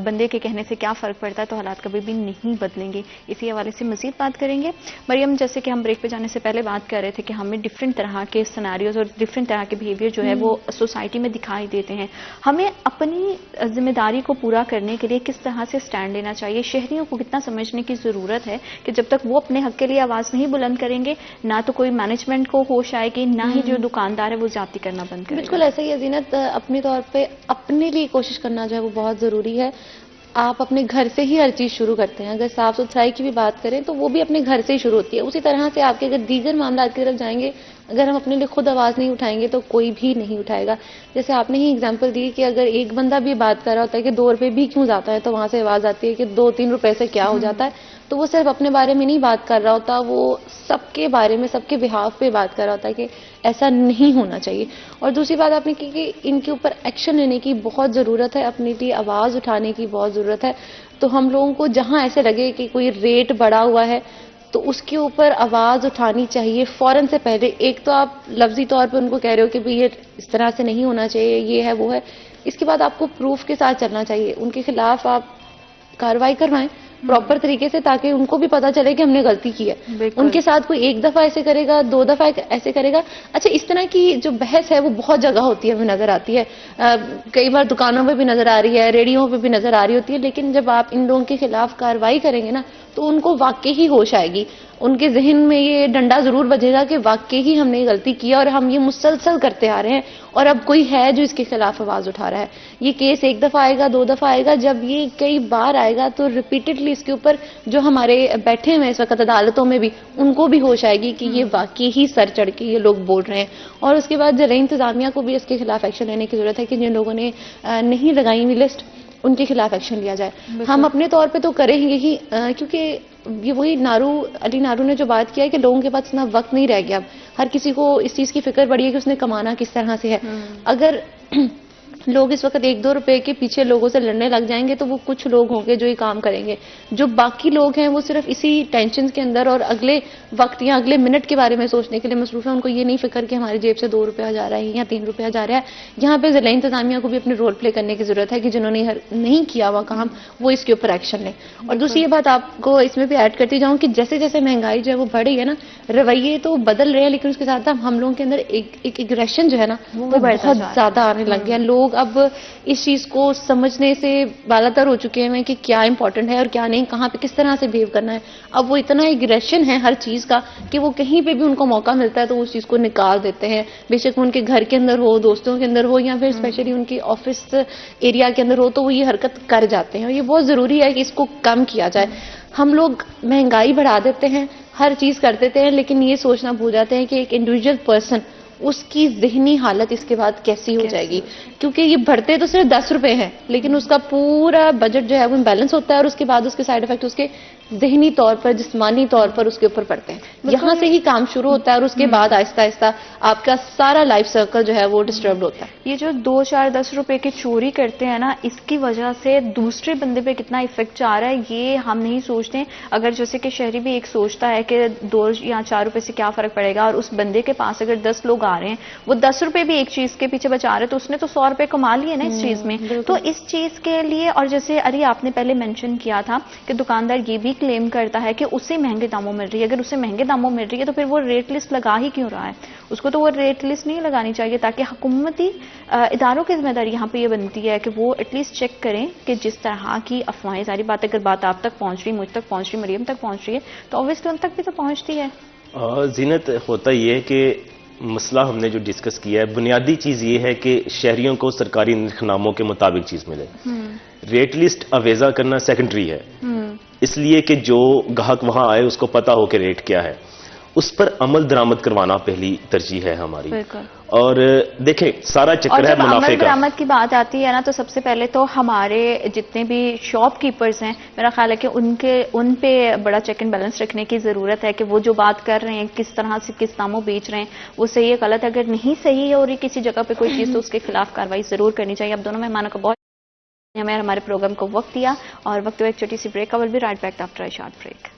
بندے کے کہنے سے کیا فرق پڑتا ہے تو حالات کبھی بھی نہیں بدلیں گے. اسی حوالے سے مزید بات کریں گے. مریم, جیسے کہ ہم بریک پہ جانے سے پہلے بات کر رہے تھے کہ ہمیں ڈفرینٹ طرح کے سیناریوز اور ڈفرینٹ طرح کے بیہیویئر جو ہے وہ سوسائٹی میں دکھائی دیتے ہیں. ہمیں اپنی ذمہ داری کو پورا کرنے کے لیے کس طرح سے سٹینڈ لینا چاہیے؟ شہریوں کو کتنا سمجھنے کی ضرورت ہے کہ جب تک وہ اپنے حق کے لیے آواز نہیں بلند کریں گے نہ تو کوئی مینجمنٹ کو ہوش آئے گی, نہ ہی جو دکاندار ہے وہ زیادتی کرنا بند کرے گا. بالکل ایسا ہی ہے زینت. اپنے طور پہ اپنے لیے کوشش کرنا جو ہے وہ بہت ضروری ہے. آپ اپنے گھر سے ہی ہر چیز شروع کرتے ہیں. اگر صاف ستھرائی کی بھی بات کریں تو وہ بھی اپنے گھر سے ہی شروع ہوتی ہے. اسی طرح سے آپ کے اگر دیگر معاملات کی طرف جائیں گے, اگر ہم اپنے لیے خود آواز نہیں اٹھائیں گے تو کوئی بھی نہیں اٹھائے گا. جیسے آپ نے ہی اگزامپل دی کہ اگر ایک بندہ بھی بات کر رہا ہوتا ہے کہ 2 روپے بھی کیوں جاتا ہے, تو وہاں سے آواز آتی ہے کہ 2-3 روپے سے کیا ہو جاتا ہے. تو وہ صرف اپنے بارے میں نہیں بات کر رہا ہوتا, وہ سب کے بارے میں, سب کے بہاف پہ بات کر رہا ہوتا ہے کہ ایسا نہیں ہونا چاہیے. اور دوسری بات آپ نے کی کہ ان کے اوپر ایکشن لینے کی بہت ضرورت ہے, اپنے لیے آواز اٹھانے کی بہت ضرورت ہے. تو ہم لوگوں کو جہاں ایسے لگے کہ کوئی ریٹ بڑھا ہوا ہے تو اس کے اوپر آواز اٹھانی چاہیے فوراً سے پہلے. ایک تو آپ لفظی طور پہ ان کو کہہ رہے ہو کہ بھئی یہ اس طرح سے نہیں ہونا چاہیے, یہ ہے وہ ہے. اس کے بعد آپ کو پروف کے ساتھ چلنا چاہیے. ان کے خلاف آپ کارروائی کروائیں پراپر طریقے سے, تاکہ ان کو بھی پتا چلے کہ ہم نے غلطی کی ہے. ان کے ساتھ کوئی 1 دفعہ ایسے کرے گا, 2 دفعہ ایسے کرے گا. اچھا, اس طرح کی جو بحث ہے وہ بہت جگہ ہوتی ہے, ہمیں نظر آتی ہے. کئی بار دکانوں پہ بھی نظر آ رہی ہے, ریڈیو پہ بھی نظر آ رہی ہوتی ہے. لیکن جب آپ ان لوگوں کے خلاف کارروائی کریں گے نا تو ان کو واقعی ہی ہوش آئے گی. ان کے ذہن میں یہ ڈنڈا ضرور بجے گا کہ واقعی ہی ہم نے غلطی کی اور ہم یہ مسلسل کرتے آ رہے ہیں, اور اب کوئی ہے جو اس کے خلاف آواز اٹھا رہا ہے. یہ کیس 1 دفعہ آئے گا, 2 دفعہ آئے گا, جب یہ کئی بار آئے گا تو ریپیٹڈلی اس کے اوپر جو ہمارے بیٹھے ہوئے اس وقت عدالتوں میں بھی, ان کو بھی ہوش آئے گی کہ یہ واقعی ہی سر چڑھ کے یہ لوگ بول رہے ہیں. اور اس کے بعد ذرائع انتظامیہ کو بھی اس کے خلاف ایکشن لینے کی ضرورت ہے کہ جن لوگوں نے نہیں لگائی ہوئی لسٹ ان کے خلاف ایکشن لیا جائے. ہم اپنے طور پہ تو کریں گے ہی, کیونکہ یہ وہی علی نارو نے جو بات کیا ہے کہ لوگوں کے پاس اتنا وقت نہیں رہ گیا. اب ہر کسی کو اس چیز کی فکر پڑی ہے کہ اس نے کمانا کس طرح سے ہے. اگر لوگ اس وقت 1-2 روپے کے پیچھے لوگوں سے لڑنے لگ جائیں گے تو وہ کچھ لوگ ہوں گے جو یہ کام کریں گے. جو باقی لوگ ہیں وہ صرف اسی ٹینشن کے اندر اور اگلے وقت یا اگلے منٹ کے بارے میں سوچنے کے لیے مصروف ہیں. ان کو یہ نہیں فکر کہ ہماری جیب سے 2 روپیہ جا رہا ہے یا 3 روپیہ جا رہا ہے. یہاں پہ ضلع انتظامیہ کو بھی اپنے رول پلے کرنے کی ضرورت ہے کہ جنہوں نے نہیں کیا ہوا کام وہ اس کے اوپر ایکشن لیں. اور دوسری یہ بات آپ کو اس میں بھی ایڈ کرتی جاؤں کہ جیسے جیسے مہنگائی جو ہے وہ بڑھ رہی ہے نا, رویے تو بدل رہے ہیں لیکن اس کے ساتھ ہم لوگوں کے اندر ایک اگریشن جو ہے نا وہ بہت زیادہ آنے لگ گیا. لوگ اب اس چیز کو سمجھنے سے بالاتر ہو چکے ہیں کہ کیا امپورٹنٹ ہے اور کیا نہیں, کہاں پہ کس طرح سے بہیو کرنا ہے. اب وہ اتنا ایگریشن ہے ہر چیز کا کہ وہ کہیں پہ بھی ان کو موقع ملتا ہے تو اس چیز کو نکال دیتے ہیں. بے شک ان کے گھر کے اندر ہو, دوستوں کے اندر ہو, یا پھر اسپیشلی ان کی آفس ایریا کے اندر ہو, تو وہ یہ حرکت کر جاتے ہیں. اور یہ بہت ضروری ہے کہ اس کو کم کیا جائے. ہم لوگ مہنگائی بڑھا دیتے ہیں, ہر چیز کر دیتے ہیں, لیکن یہ سوچنا بھول جاتے ہیں کہ ایک انڈیویجول پرسن اس کی ذہنی حالت اس کے بعد کیسی ہو جائے گی. کیونکہ یہ بڑھتے تو صرف 10 روپے ہیں لیکن اس کا پورا بجٹ جو ہے وہ امبیلنس ہوتا ہے, اور اس کے بعد اس کے سائیڈ افیکٹ اس کے ذہنی طور پر, جسمانی طور پر اس کے اوپر پڑتے ہیں. یہاں سے ہی کام شروع ہوتا ہے اور اس کے بعد آہستہ آہستہ آپ کا سارا لائف سرکل جو ہے وہ ڈسٹربڈ ہوتا ہے. یہ جو 2-4-10 روپے کی چوری کرتے ہیں نا, اس کی وجہ سے دوسرے بندے پہ کتنا افیکٹ جا رہا ہے یہ ہم نہیں سوچتے. اگر جیسے کہ شہری بھی ایک سوچتا ہے کہ 2 یا 4 روپے سے کیا فرق پڑے گا, اور اس بندے کے پاس اگر 10 لوگ آ رہے ہیں, وہ 10 روپے بھی ایک چیز کے پیچھے بچا رہے, تو اس نے تو 100 روپے کما لیے نا اس چیز میں. تو اس چیز کے لیے, اور جیسے علی آپ نے پہلے مینشن کیا تھا کہ دکاندار یہ بھی کلیم کرتا ہے کہ اسے مہنگے داموں مل رہی ہے. اگر اسے مہنگے داموں مل رہی ہے تو پھر وہ ریٹ لسٹ لگا ہی کیوں رہا ہے؟ اس کو تو وہ ریٹ لسٹ نہیں لگانی چاہیے, تاکہ حکومتی اداروں کی ذمہ داری یہاں پہ یہ بنتی ہے کہ وہ ایٹ لیسٹ چیک کریں کہ جس طرح کی افواہیں, ساری بات اگر بات آپ تک پہنچ رہی, مجھ تک پہنچ رہی, مریم تک پہنچ رہی ہے, تو اوبویسلی ان تک بھی تو پہنچتی ہے. زینت, ہوتا یہ ہے کہ مسئلہ ہم نے جو ڈسکس کیا ہے, بنیادی چیز یہ ہے کہ شہریوں کو سرکاری نرخ ناموں کے مطابق چیز ملے. ریٹ لسٹ اویزا کرنا سیکنڈری ہے, اس لیے کہ جو گاہک وہاں آئے اس کو پتا ہو کہ ریٹ کیا ہے. اس پر عمل درآمد کروانا پہلی ترجیح ہے ہماری. بالکل. اور دیکھیں سارا چکر ہے منافع عمل کا. درآمد کی بات آتی ہے نا تو سب سے پہلے تو ہمارے جتنے بھی شاپ کیپرز ہیں میرا خیال ہے کہ ان پہ بڑا چیک اینڈ بیلنس رکھنے کی ضرورت ہے کہ وہ جو بات کر رہے ہیں کس طرح سے کس داموں بیچ رہے ہیں وہ صحیح ہے غلط. اگر نہیں صحیح ہے اور یہ کسی جگہ پہ کوئی چیز تو اس کے خلاف کارروائی ضرور کرنی چاہیے. اب دونوں مہمانوں کو بہت ہمیں ہمارے پروگرام کو وقت دیا اور وقت ہوا ایک چھوٹی سی break. Will be right back after a short break.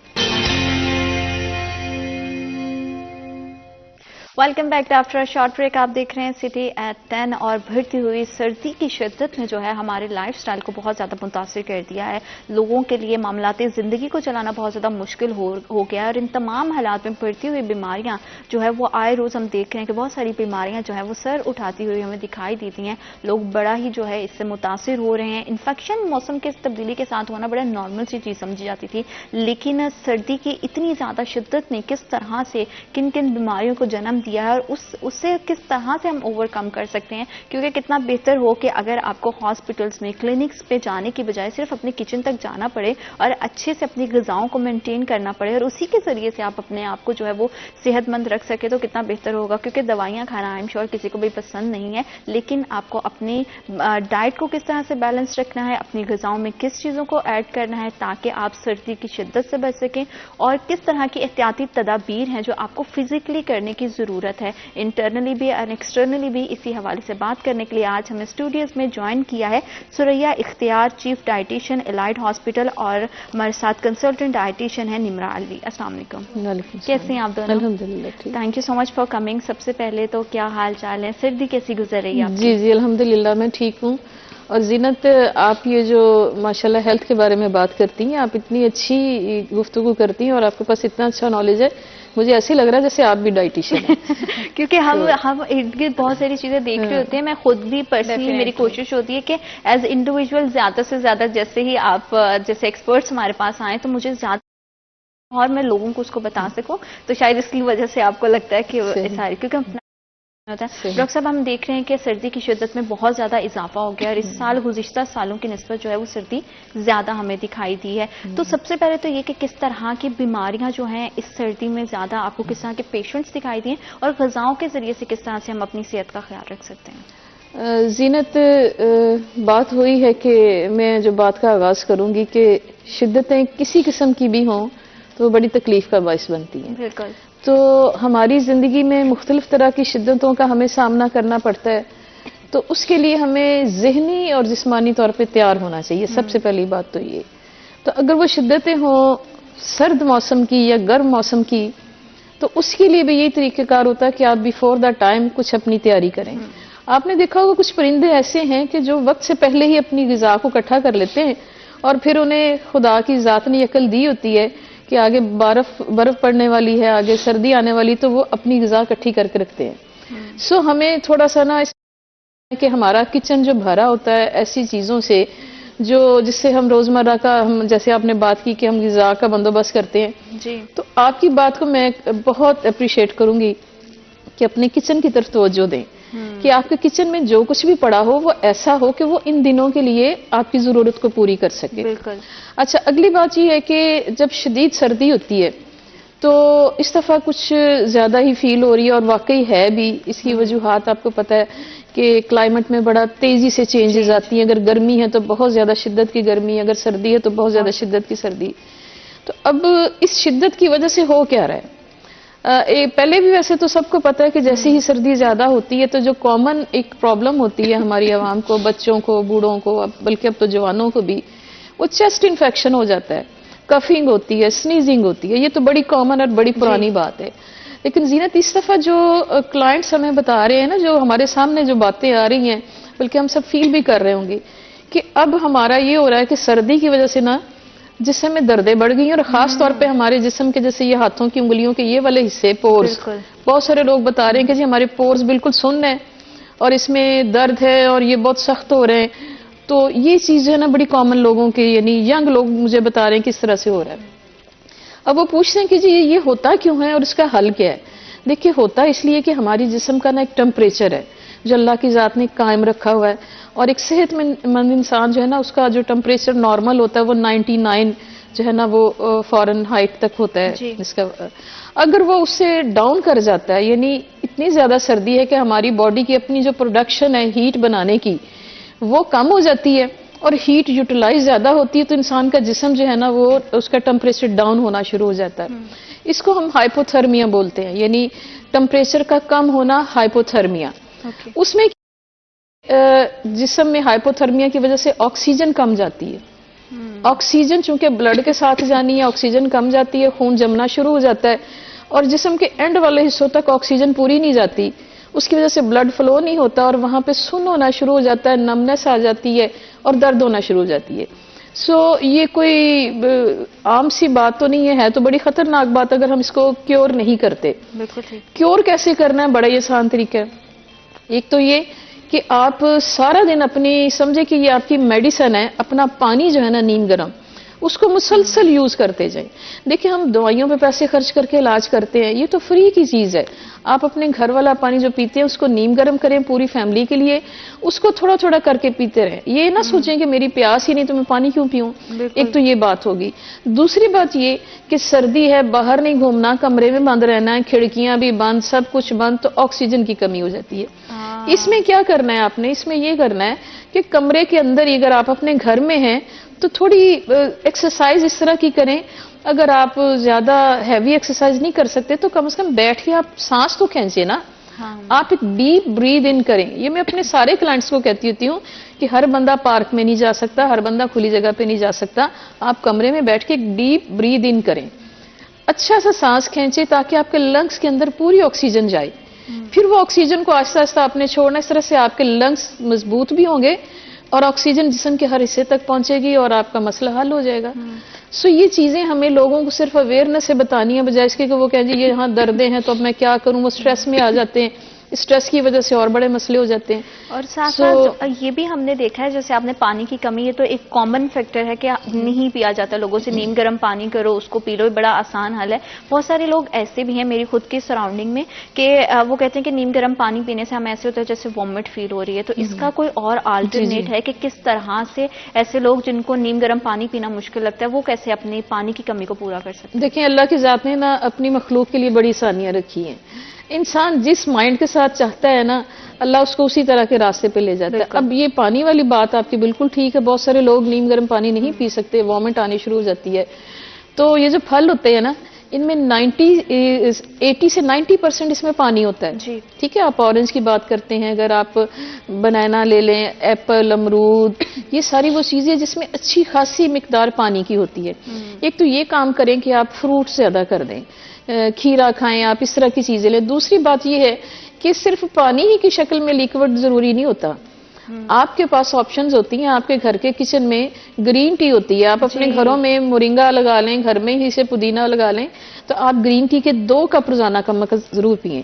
Welcome back after a short break. آپ دیکھ رہے ہیں سٹی ایٹ 10 اور بڑھتی ہوئی سردی کی شدت نے جو ہے ہمارے لائف سٹائل کو بہت زیادہ متاثر کر دیا ہے. لوگوں کے لیے معاملات زندگی کو چلانا بہت زیادہ مشکل ہو گیا ہے اور ان تمام حالات میں بڑھتی ہوئی بیماریاں جو ہے وہ آئے روز ہم دیکھ رہے ہیں کہ بہت ساری بیماریاں جو ہے وہ سر اٹھاتی ہوئی ہمیں دکھائی دیتی ہیں. لوگ بڑا ہی جو ہے اس سے متاثر ہو رہے ہیں. انفیکشن موسم کے تبدیلی کے ساتھ ہونا بڑا نارمل سی چیز سمجھی جاتی تھی لیکن سردی کی اتنی زیادہ شدت نے کس طرح سے کن کن بیماریوں کو جنم دیا ہے اور اس سے کس طرح سے ہم اوور کم کر سکتے ہیں. کیونکہ کتنا بہتر ہو کہ اگر آپ کو ہاسپٹلس میں کلینکس پہ جانے کی بجائے صرف اپنے کچن تک جانا پڑے اور اچھے سے اپنی غذاؤں کو مینٹین کرنا پڑے اور اسی کے ذریعے سے آپ اپنے آپ کو جو ہے وہ صحت مند رکھ سکے تو کتنا بہتر ہوگا. کیونکہ دوائیاں کھانا آئی ایم شیور کسی کو بھی پسند نہیں ہے لیکن آپ کو اپنی ڈائٹ کو کس طرح سے بیلنس رکھنا ہے, اپنی غذاؤں میں کس چیزوں کو ایڈ کرنا ہے تاکہ آپ سردی کی شدت سے بچ سکیں اور کس طرح کی احتیاطی تدابیر ہیں جو آپ کو فزیکلی کرنے کی ضرورت ہے انٹرنلی بھی اور ایکسٹرنلی بھی. اسی حوالے سے بات کرنے کے لیے آج ہمیں اسٹوڈیوز میں جوائن کیا ہے ثریا اختیار, چیف ڈائٹیشین الائڈ ہاسپٹل اور ہمارے ساتھ کنسلٹنٹ ڈائٹیشین ہے نمرا الوی. السلام علیکم. کیسے ہیں آپ دونوں؟ الحمدللہ. Thank you so much for coming. سب سے پہلے تو کیا حال چال ہے, سردی کیسی گزر رہی ہے آپ کی؟ جی الحمدللہ میں ٹھیک ہوں. اور زینت آپ یہ جو ماشاءاللہ ہیلتھ کے بارے میں بات کرتی ہیں, آپ اتنی اچھی گفتگو کرتی ہیں اور آپ کے پاس اتنا اچھا نالج ہے, مجھے ایسے لگ رہا ہے جیسے آپ بھی ڈائٹیشین ہیں. کیونکہ ہم ارد گرد بہت ساری چیزیں دیکھ رہے ہوتے ہیں. میں خود بھی پرسنلی میری کوشش ہوتی ہے کہ ایز انڈیویجول زیادہ سے زیادہ جیسے ہی آپ جیسے ایکسپرٹس ہمارے پاس آئیں تو مجھے زیادہ اور میں لوگوں کو اس کو بتا سکوں. تو شاید اس کی وجہ سے آپ کو لگتا ہے کہ ساری کیونکہ ہوتا ہے. ڈاکٹر صاحب ہم دیکھ رہے ہیں کہ سردی کی شدت میں بہت زیادہ اضافہ ہو گیا اور اس سال گزشتہ سالوں کی نسبت جو ہے وہ سردی زیادہ ہمیں دکھائی دی ہے. تو سب سے پہلے تو یہ کہ کس طرح کی بیماریاں جو ہیں اس سردی میں زیادہ آپ کو کس طرح کے پیشنٹس دکھائی دیے اور غذاؤں کے ذریعے سے کس طرح سے ہم اپنی صحت کا خیال رکھ سکتے ہیں؟ زینت بات ہوئی ہے کہ میں جو بات کا آغاز کروں گی کہ شدتیں کسی قسم کی بھی ہوں تو وہ بڑی تکلیف کا باعث بنتی ہیں. بالکل. تو ہماری زندگی میں مختلف طرح کی شدتوں کا ہمیں سامنا کرنا پڑتا ہے تو اس کے لیے ہمیں ذہنی اور جسمانی طور پہ تیار ہونا چاہیے. سب سے پہلی بات تو یہ. تو اگر وہ شدتیں ہوں سرد موسم کی یا گرم موسم کی تو اس کے لیے بھی یہی طریقہ کار ہوتا ہے کہ آپ بیفور دا ٹائم کچھ اپنی تیاری کریں. آپ نے دیکھا ہوگا کچھ پرندے ایسے ہیں کہ جو وقت سے پہلے ہی اپنی غذا کو اکٹھا کر لیتے ہیں اور پھر انہیں خدا کی ذات نے عقل دی ہوتی ہے کہ آگے برف پڑنے والی ہے, آگے سردی آنے والی, تو وہ اپنی غذا اکٹھی کر کے رکھتے ہیں. سو ہمیں تھوڑا سا نا کہ ہمارا کچن جو بھرا ہوتا ہے ایسی چیزوں سے جس سے ہم روزمرہ کا جیسے آپ نے بات کی کہ ہم غذا کا بندوبست کرتے ہیں. جی. تو آپ کی بات کو میں بہت اپریشیٹ کروں گی کہ اپنے کچن کی طرف توجہ دیں کہ آپ کے کچن میں جو کچھ بھی پڑا ہو وہ ایسا ہو کہ وہ ان دنوں کے لیے آپ کی ضرورت کو پوری کر سکے. بالکل. اچھا, اگلی بات یہ ہے کہ جب شدید سردی ہوتی ہے تو اس دفعہ کچھ زیادہ ہی فیل ہو رہی ہے اور واقعی ہے بھی. اس کی وجوہات آپ کو پتہ ہے کہ کلائمیٹ میں بڑا تیزی سے چینجز آتی ہیں. اگر گرمی ہے تو بہت زیادہ شدت کی گرمی, اگر سردی ہے تو بہت زیادہ شدت کی سردی. تو اب اس شدت کی وجہ سے ہو کیا رہا ہے؟ پہلے بھی ویسے تو سب کو پتہ ہے کہ جیسے ہی سردی زیادہ ہوتی ہے تو جو کامن ایک پرابلم ہوتی ہے ہماری عوام کو, بچوں کو, بوڑھوں کو, بلکہ اب تو جوانوں کو بھی, وہ چیسٹ انفیکشن ہو جاتا ہے, کفنگ ہوتی ہے, سنیزنگ ہوتی ہے. یہ تو بڑی کامن اور بڑی پرانی بات ہے. لیکن زینت اس دفعہ جو کلائنٹس ہمیں بتا رہے ہیں نا, جو ہمارے سامنے جو باتیں آ رہی ہیں, بلکہ ہم سب فیل بھی کر رہے ہوں گے کہ اب ہمارا یہ ہو رہا ہے کہ سردی کی وجہ سے نا جسم میں دردیں بڑھ گئی ہیں اور خاص طور پہ ہمارے جسم کے جیسے یہ ہاتھوں کی انگلیوں کے یہ والے حصے پورز, بہت سارے لوگ بتا رہے ہیں کہ جی ہمارے پورز بالکل سن ہیں اور اس میں درد ہے اور یہ بہت سخت ہو رہے ہیں. تو یہ چیز جو ہے نا بڑی کامن لوگوں کے, یعنی ینگ لوگ مجھے بتا رہے ہیں کس طرح سے ہو رہا ہے. اب وہ پوچھتے ہیں کہ جی یہ ہوتا کیوں ہے اور اس کا حل کیا ہے؟ دیکھیے, ہوتا اس لیے کہ ہماری جسم کا نا ایک ٹمپریچر ہے جو اللہ کی ذات نے قائم رکھا ہوا ہے, اور ایک صحت مند انسان جو ہے نا اس کا جو ٹمپریچر نارمل ہوتا ہے وہ 99 جو ہے نا وہ فورن ہائٹ تک ہوتا ہے جی. اس کا. اگر وہ اس سے ڈاؤن کر جاتا ہے، یعنی اتنی زیادہ سردی ہے کہ ہماری باڈی کی اپنی جو پروڈکشن ہے ہیٹ بنانے کی وہ کم ہو جاتی ہے اور ہیٹ یوٹیلائز زیادہ ہوتی ہے، تو انسان کا جسم جو ہے نا وہ اس کا ٹمپریچر ڈاؤن ہونا شروع ہو جاتا ہے. اس کو ہم ہائپوتھرمیا بولتے ہیں، یعنی ٹمپریچر کا کم ہونا ہائپوتھرمیا. اس میں جسم میں ہائپوتھرمیا کی وجہ سے آکسیجن کم جاتی ہے. آکسیجن چونکہ بلڈ کے ساتھ جانی ہے، آکسیجن کم جاتی ہے، خون جمنا شروع ہو جاتا ہے اور جسم کے اینڈ والے حصوں تک آکسیجن پوری نہیں جاتی. اس کی وجہ سے بلڈ فلو نہیں ہوتا اور وہاں پہ سن ہونا شروع ہو جاتا ہے، نمنس آ جاتی ہے اور درد ہونا شروع ہو جاتی ہے. یہ کوئی عام سی بات تو نہیں ہے تو بڑی خطرناک بات اگر ہم اس کو کیور نہیں کرتے. بالکل ٹھیک. کیور کیسے کرنا ہے؟ بڑا ہی آسان طریقہ ہے. ایک تو یہ کہ آپ سارا دن اپنی سمجھے کہ یہ آپ کی میڈیسن ہے، اپنا پانی جو ہے نا نیم گرم اس کو مسلسل یوز کرتے جائیں. دیکھیں ہم دوائیوں پہ پیسے خرچ کر کے علاج کرتے ہیں، یہ تو فری کی چیز ہے. آپ اپنے گھر والا پانی جو پیتے ہیں اس کو نیم گرم کریں پوری فیملی کے لیے، اس کو تھوڑا تھوڑا کر کے پیتے رہیں. یہ نہ سوچیں کہ میری پیاس ہی نہیں تو میں پانی کیوں پیوں. ایک تو یہ بات ہوگی. دوسری بات یہ کہ سردی ہے، باہر نہیں گھومنا، کمرے میں بند رہنا ہے، کھڑکیاں بھی بند، سب کچھ بند، تو آکسیجن کی کمی ہو جاتی ہے. اس میں کیا کرنا ہے آپ نے؟ اس میں یہ کرنا ہے کہ کمرے کے اندر ہی اگر آپ اپنے گھر میں ہیں تو تھوڑی ایکسرسائز اس طرح کی کریں. اگر آپ زیادہ ہیوی ایکسرسائز نہیں کر سکتے تو کم از کم بیٹھ کے آپ سانس تو کھینچیں نا. آپ ایک ڈیپ بریتھ ان کریں. یہ میں اپنے سارے کلائنٹس کو کہتی ہوتی ہوں کہ ہر بندہ پارک میں نہیں جا سکتا، ہر بندہ کھلی جگہ پہ نہیں جا سکتا. آپ کمرے میں بیٹھ کے ایک ڈیپ بریتھ ان کریں، اچھا سا سانس کھینچیں تاکہ آپ کے لنگس کے اندر پوری آکسیجن جائے. پھر وہ آکسیجن کو آہستہ آہستہ آپ نے چھوڑنا. اس طرح سے آپ کے لنگس مضبوط بھی ہوں گے اور آکسیجن جسم کے ہر حصے تک پہنچے گی اور آپ کا مسئلہ حل ہو جائے گا. یہ چیزیں ہمیں لوگوں کو صرف اویئرنیس سے بتانی ہے، بجائے اس کے کہ وہ کہیں جی یہاں دردیں ہیں تو اب میں کیا کروں. وہ سٹریس میں آ جاتے ہیں، اسٹریس کی وجہ سے اور بڑے مسئلے ہو جاتے ہیں. اور ساتھ ساتھ یہ بھی ہم نے دیکھا ہے، جیسے آپ نے پانی کی کمی، یہ تو ایک کامن فیکٹر ہے کہ نہیں پیا جاتا لوگوں سے. نیم گرم پانی کرو، اس کو پی لو، بڑا آسان حل ہے. بہت سارے لوگ ایسے بھی ہیں میری خود کی سراؤنڈنگ میں کہ وہ کہتے ہیں کہ نیم گرم پانی پینے سے ہمیں ایسے ہوتا ہے جیسے وامٹ فیل ہو رہی ہے. تو اس کا کوئی اور آلٹرنیٹ ہے کہ کس طرح سے ایسے لوگ جن کو نیم گرم پانی پینا مشکل لگتا ہے وہ کیسے اپنی پانی کی کمی کو پورا کر سکتے ہیں؟ دیکھیں اللہ کی ذات نے نا اپنی مخلوق کے لیے بڑی آسانیاں رکھی ہیں. انسان جس مائنڈ کے ساتھ چاہتا ہے نا اللہ اس کو اسی طرح کے راستے پہ لے جاتا ہے. اب یہ پانی والی بات آپ کی بالکل ٹھیک ہے. بہت سارے لوگ نیم گرم پانی نہیں پی سکتے، وامٹ آنی شروع ہو جاتی ہے. تو یہ جو پھل ہوتے ہیں نا ان میں 80 سے 90% اس میں پانی ہوتا ہے. ٹھیک ہے، آپ اورنج کی بات کرتے ہیں، اگر آپ بنانا لے لیں، ایپل، امرود، یہ ساری وہ چیزیں جس میں اچھی خاصی مقدار پانی کی ہوتی ہے. ایک تو یہ کام کریں کہ آپ فروٹ زیادہ کر دیں، کھیرا کھائیں، آپ اس طرح کی چیزیں لیں. دوسری بات یہ ہے کہ صرف پانی ہی کی شکل میں لیکوڈ ضروری نہیں ہوتا. آپ کے پاس آپشنز ہوتی ہیں. آپ کے گھر کے کچن میں گرین ٹی ہوتی ہے. آپ اپنے گھروں میں مورنگا لگا لیں، گھر میں ہی سے پودینہ لگا لیں، تو آپ گرین ٹی کے 2 کپ روزانہ کم از کم ضرور پئیں.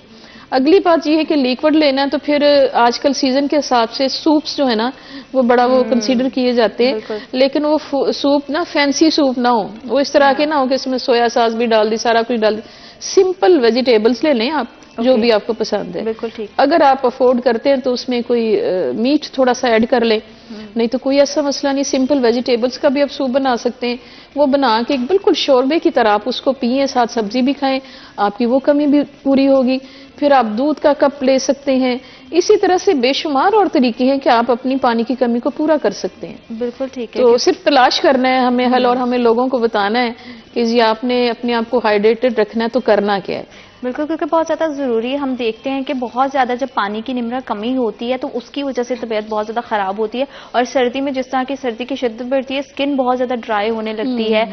اگلی بات یہ ہے کہ لیکوڈ لینا ہے تو پھر آج کل سیزن کے حساب سے سوپس جو ہے نا وہ بڑا وہ کنسیڈر کیے جاتے ہیں. لیکن وہ سوپ نا فینسی سوپ نہ ہو، وہ اس طرح کے نہ ہو کہ اس میں سویا ساس بھی ڈال دی، سارا کچھ ڈال دی. سمپل ویجیٹیبلز لے لیں آپ جو بھی آپ کو پسند ہے. بالکل ٹھیک. اگر آپ افورڈ کرتے ہیں تو اس میں کوئی میٹ تھوڑا سا ایڈ کر لیں، نہیں تو کوئی ایسا مسئلہ نہیں. سمپل ویجیٹیبلز کا بھی آپ سوپ بنا سکتے ہیں. وہ بنا کے بالکل شوربے کی طرح آپ اس کو پئیں، ساتھ سبزی بھی کھائیں، آپ کی وہ کمی بھی پوری ہوگی. پھر آپ دودھ کا کپ لے سکتے ہیں. اسی طرح سے بے شمار اور طریقے ہیں کہ آپ اپنی پانی کی کمی کو پورا کر سکتے ہیں. بالکل ٹھیک ہے. تو صرف تلاش کرنا ہے ہمیں حل، اور ہمیں لوگوں کو بتانا ہے کہ جی آپ نے اپنے آپ کو ہائیڈریٹڈ رکھنا ہے تو کرنا کیا ہے. بالکل، کیونکہ بہت زیادہ ضروری ہے. ہم دیکھتے ہیں کہ بہت زیادہ جب پانی کی نمرہ کمی ہوتی ہے تو اس کی وجہ سے طبیعت بہت زیادہ خراب ہوتی ہے. اور سردی میں جس طرح کی سردی کی شدت بڑھتی ہے، اسکن بہت زیادہ ڈرائی ہونے لگتی ہے،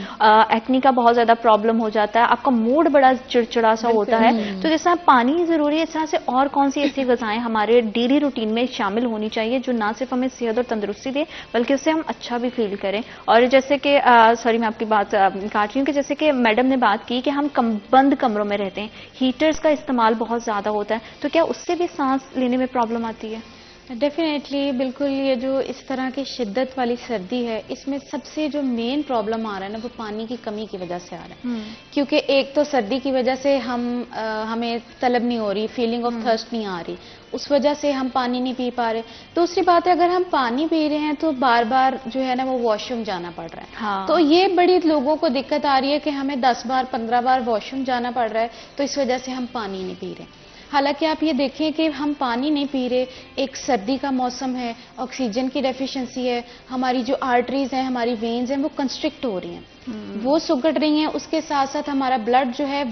ایکنی کا بہت زیادہ پرابلم ہو جاتا ہے، آپ کا موڈ بڑا چڑچڑا سا ہوتا ہے. تو جس طرح پانی ضروری ہے، اس طرح سے اور کون سی ایسی غذائیں ہمارے ڈیلی روٹین میں شامل ہونی چاہیے جو نہ صرف ہمیں صحت اور تندرستی دے بلکہ اس سے ہم اچھا بھی فیل کریں. اور جیسے کہ سوری میں آپ کی بات کاٹ رہی ہوں کہ جیسے کہ میڈم نے بات کی کہ ہم بند کمروں میں رہتے ہیں، ہیٹرز کا استعمال بہت زیادہ ہوتا ہے، تو کیا اس سے بھی سانس لینے میں پرابلم آتی ہے؟ ڈیفینیٹلی بالکل. یہ جو اس طرح کی شدت والی سردی ہے اس میں سب سے جو مین پرابلم آ رہا ہے نا وہ پانی کی کمی کی وجہ سے آ رہا ہے. کیونکہ ایک تو سردی کی وجہ سے ہمیں طلب نہیں ہو رہی, فیلنگ آف تھرسٹ نہیں آ رہی, اس وجہ سے ہم پانی نہیں پی پا رہے. دوسری بات ہے اگر ہم پانی پی رہے ہیں تو بار بار جو ہے نا وہ واش روم جانا پڑ رہا ہے. تو یہ بڑی لوگوں کو دقت آ رہی ہے کہ ہمیں 10 بار 15 بار واش روم جانا پڑ رہا ہے, تو اس وجہ سے ہم پانی نہیں پی رہے. حالانکہ آپ یہ دیکھیں کہ ہم پانی نہیں پی رہے, ایک سردی کا موسم ہے, آکسیجن کی ڈیفیشنسی ہے, ہماری جو آرٹریز ہیں, ہماری وینز ہیں وہ کنسٹرکٹ ہو رہی ہیں, وہ سکڑ رہی ہیں. اس کے ساتھ ساتھ ہمارا بلڈ جو ہے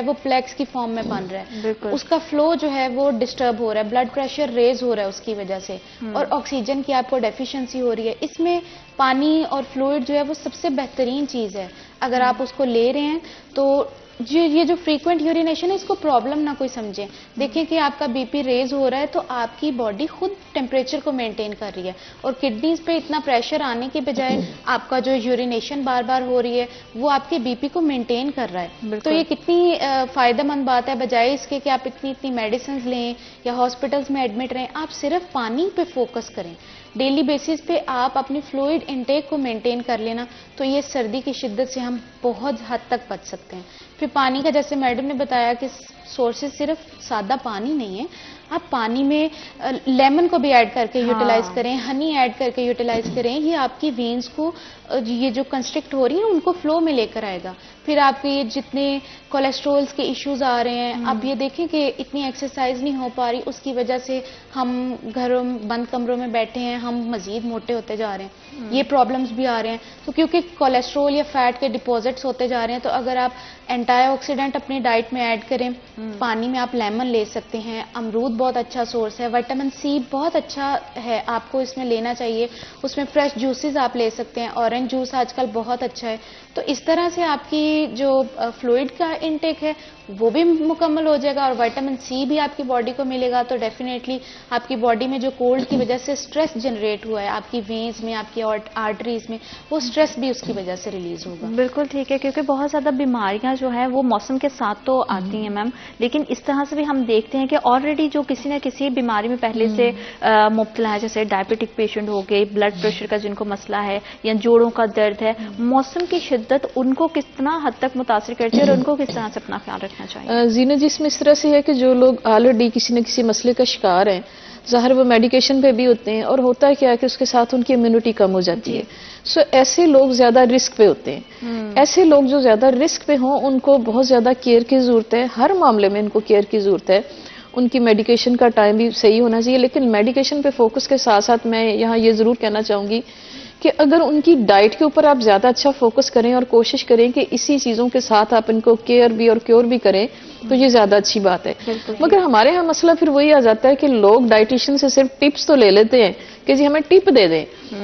وہ پلیکس کی فارم میں بن رہا ہے, اس کا فلو جو ہے وہ ڈسٹرب ہو رہا ہے, بلڈ پریشر ریز ہو رہا ہے اس کی وجہ سے, اور آکسیجن کی آپ کو ڈیفیشنسی ہو رہی ہے. اس میں پانی اور فلوئڈ جو ہے وہ سب سے بہترین چیز ہے. اگر آپ اس کو لے رہے ہیں تو یہ جو فریکوینٹ یورینیشن ہے اس کو پرابلم نہ کوئی سمجھیں. دیکھیں کہ آپ کا بی پی ریز ہو رہا ہے تو آپ کی باڈی خود ٹیمپریچر کو مینٹین کر رہی ہے, اور کڈنیز پہ اتنا پریشر آنے کے بجائے آپ کا جو یورینیشن بار بار ہو رہی ہے وہ آپ کے بی پی کو مینٹین کر رہا ہے. تو یہ کتنی فائدہ مند بات ہے, بجائے اس کے کہ آپ اتنی میڈیسنز لیں یا ہاسپٹلس میں ایڈمٹ رہیں. آپ صرف پانی پہ فوکس کریں, ڈیلی بیسس پہ آپ اپنی فلوئڈ انٹیک کو مینٹین کر لینا, تو یہ سردی کی شدت سے ہم بہت حد تک بچ سکتے ہیں. پھر پانی کا جیسے میڈم نے بتایا کہ سورسز صرف سادہ پانی نہیں ہے, آپ پانی میں لیمن کو بھی ایڈ کر کے یوٹیلائز کریں, ہنی ایڈ کر کے یوٹیلائز کریں. یہ آپ کی وینز کو یہ جو کنسٹرکٹ ہو رہی ہیں ان کو فلو میں لے کر آئے گا. پھر آپ کے جتنے کولیسٹرولز کے ایشوز آ رہے ہیں, آپ یہ دیکھیں کہ اتنی ایکسرسائز نہیں ہو پا رہی, اس کی وجہ سے ہم گھروں بند کمروں میں بیٹھے ہیں, ہم مزید موٹے ہوتے جا رہے ہیں, یہ پرابلمز بھی آ رہے ہیں. تو کیونکہ کولیسٹرول یا فیٹ کے ڈپازٹس ہوتے جا رہے ہیں, تو اگر آپ اینٹی آکسیڈنٹ اپنی ڈائٹ میں ایڈ کریں, پانی میں آپ لیمن لے سکتے ہیں, امرود بہت اچھا سورس ہے, وٹامن سی بہت اچھا ہے, آپ کو اس میں لینا چاہیے. اس میں فریش جوسز آپ لے سکتے ہیں, اورنج جوس آج کل بہت اچھا ہے. تو اس طرح سے آپ کی جو فلوئڈ کا انٹیک ہے وہ بھی مکمل ہو جائے گا, اور وٹامن سی بھی آپ کی باڈی کو ملے گا. تو ڈیفینیٹلی آپ کی باڈی میں جو کولڈ کی وجہ سے سٹریس جنریٹ ہوا ہے آپ کی وینز میں, آپ کی آرٹریز میں, وہ سٹریس بھی اس کی وجہ سے ریلیز ہوگا. بالکل ٹھیک ہے, کیونکہ بہت زیادہ بیماریاں جو ہیں وہ موسم کے ساتھ تو آتی ہیں میم, لیکن اس طرح سے بھی ہم دیکھتے ہیں کہ آلریڈی جو کسی نہ کسی بیماری میں پہلے سے مبتلا ہے, جیسے ڈائبٹک پیشنٹ ہو گئے, بلڈ پریشر کا جن کو مسئلہ ہے, یا جوڑوں کا درد ہے, موسم کی شدت ان کو کتنا حد تک متاثر کرتی ہے اور ان کو کس طرح سے اپنا خیال رکھنا چاہیے؟ زینت جی, اس میں اس طرح سے ہے کہ جو لوگ آلریڈی کسی نہ کسی مسئلے کا شکار ہیں, ظاہر وہ میڈیکیشن پہ بھی ہوتے ہیں, اور ہوتا ہے کیا ہے کہ اس کے ساتھ ان کی امیونٹی کم ہو جاتی ہے. سو ایسے لوگ زیادہ رسک پہ ہوتے ہیں. ایسے لوگ جو زیادہ رسک پہ ہوں ان کو بہت زیادہ کیئر کی ضرورت ہے, ہر معاملے میں ان کو کیئر کی ضرورت ہے. ان کی میڈیکیشن کا ٹائم بھی صحیح ہونا چاہیے, لیکن میڈیکیشن پہ فوکس کے ساتھ ساتھ میں یہاں یہ ضرور کہنا چاہوں گی کہ اگر ان کی ڈائٹ کے اوپر آپ زیادہ اچھا فوکس کریں اور کوشش کریں کہ اسی چیزوں کے ساتھ آپ ان کو کیئر بھی اور کیور بھی کریں, تو یہ زیادہ اچھی بات ہے. مگر ہمارے ہاں مسئلہ پھر وہی آ جاتا ہے کہ لوگ ڈائٹیشین سے صرف ٹپس تو لے لیتے ہیں کہ جی ہمیں ٹپ دے دیں,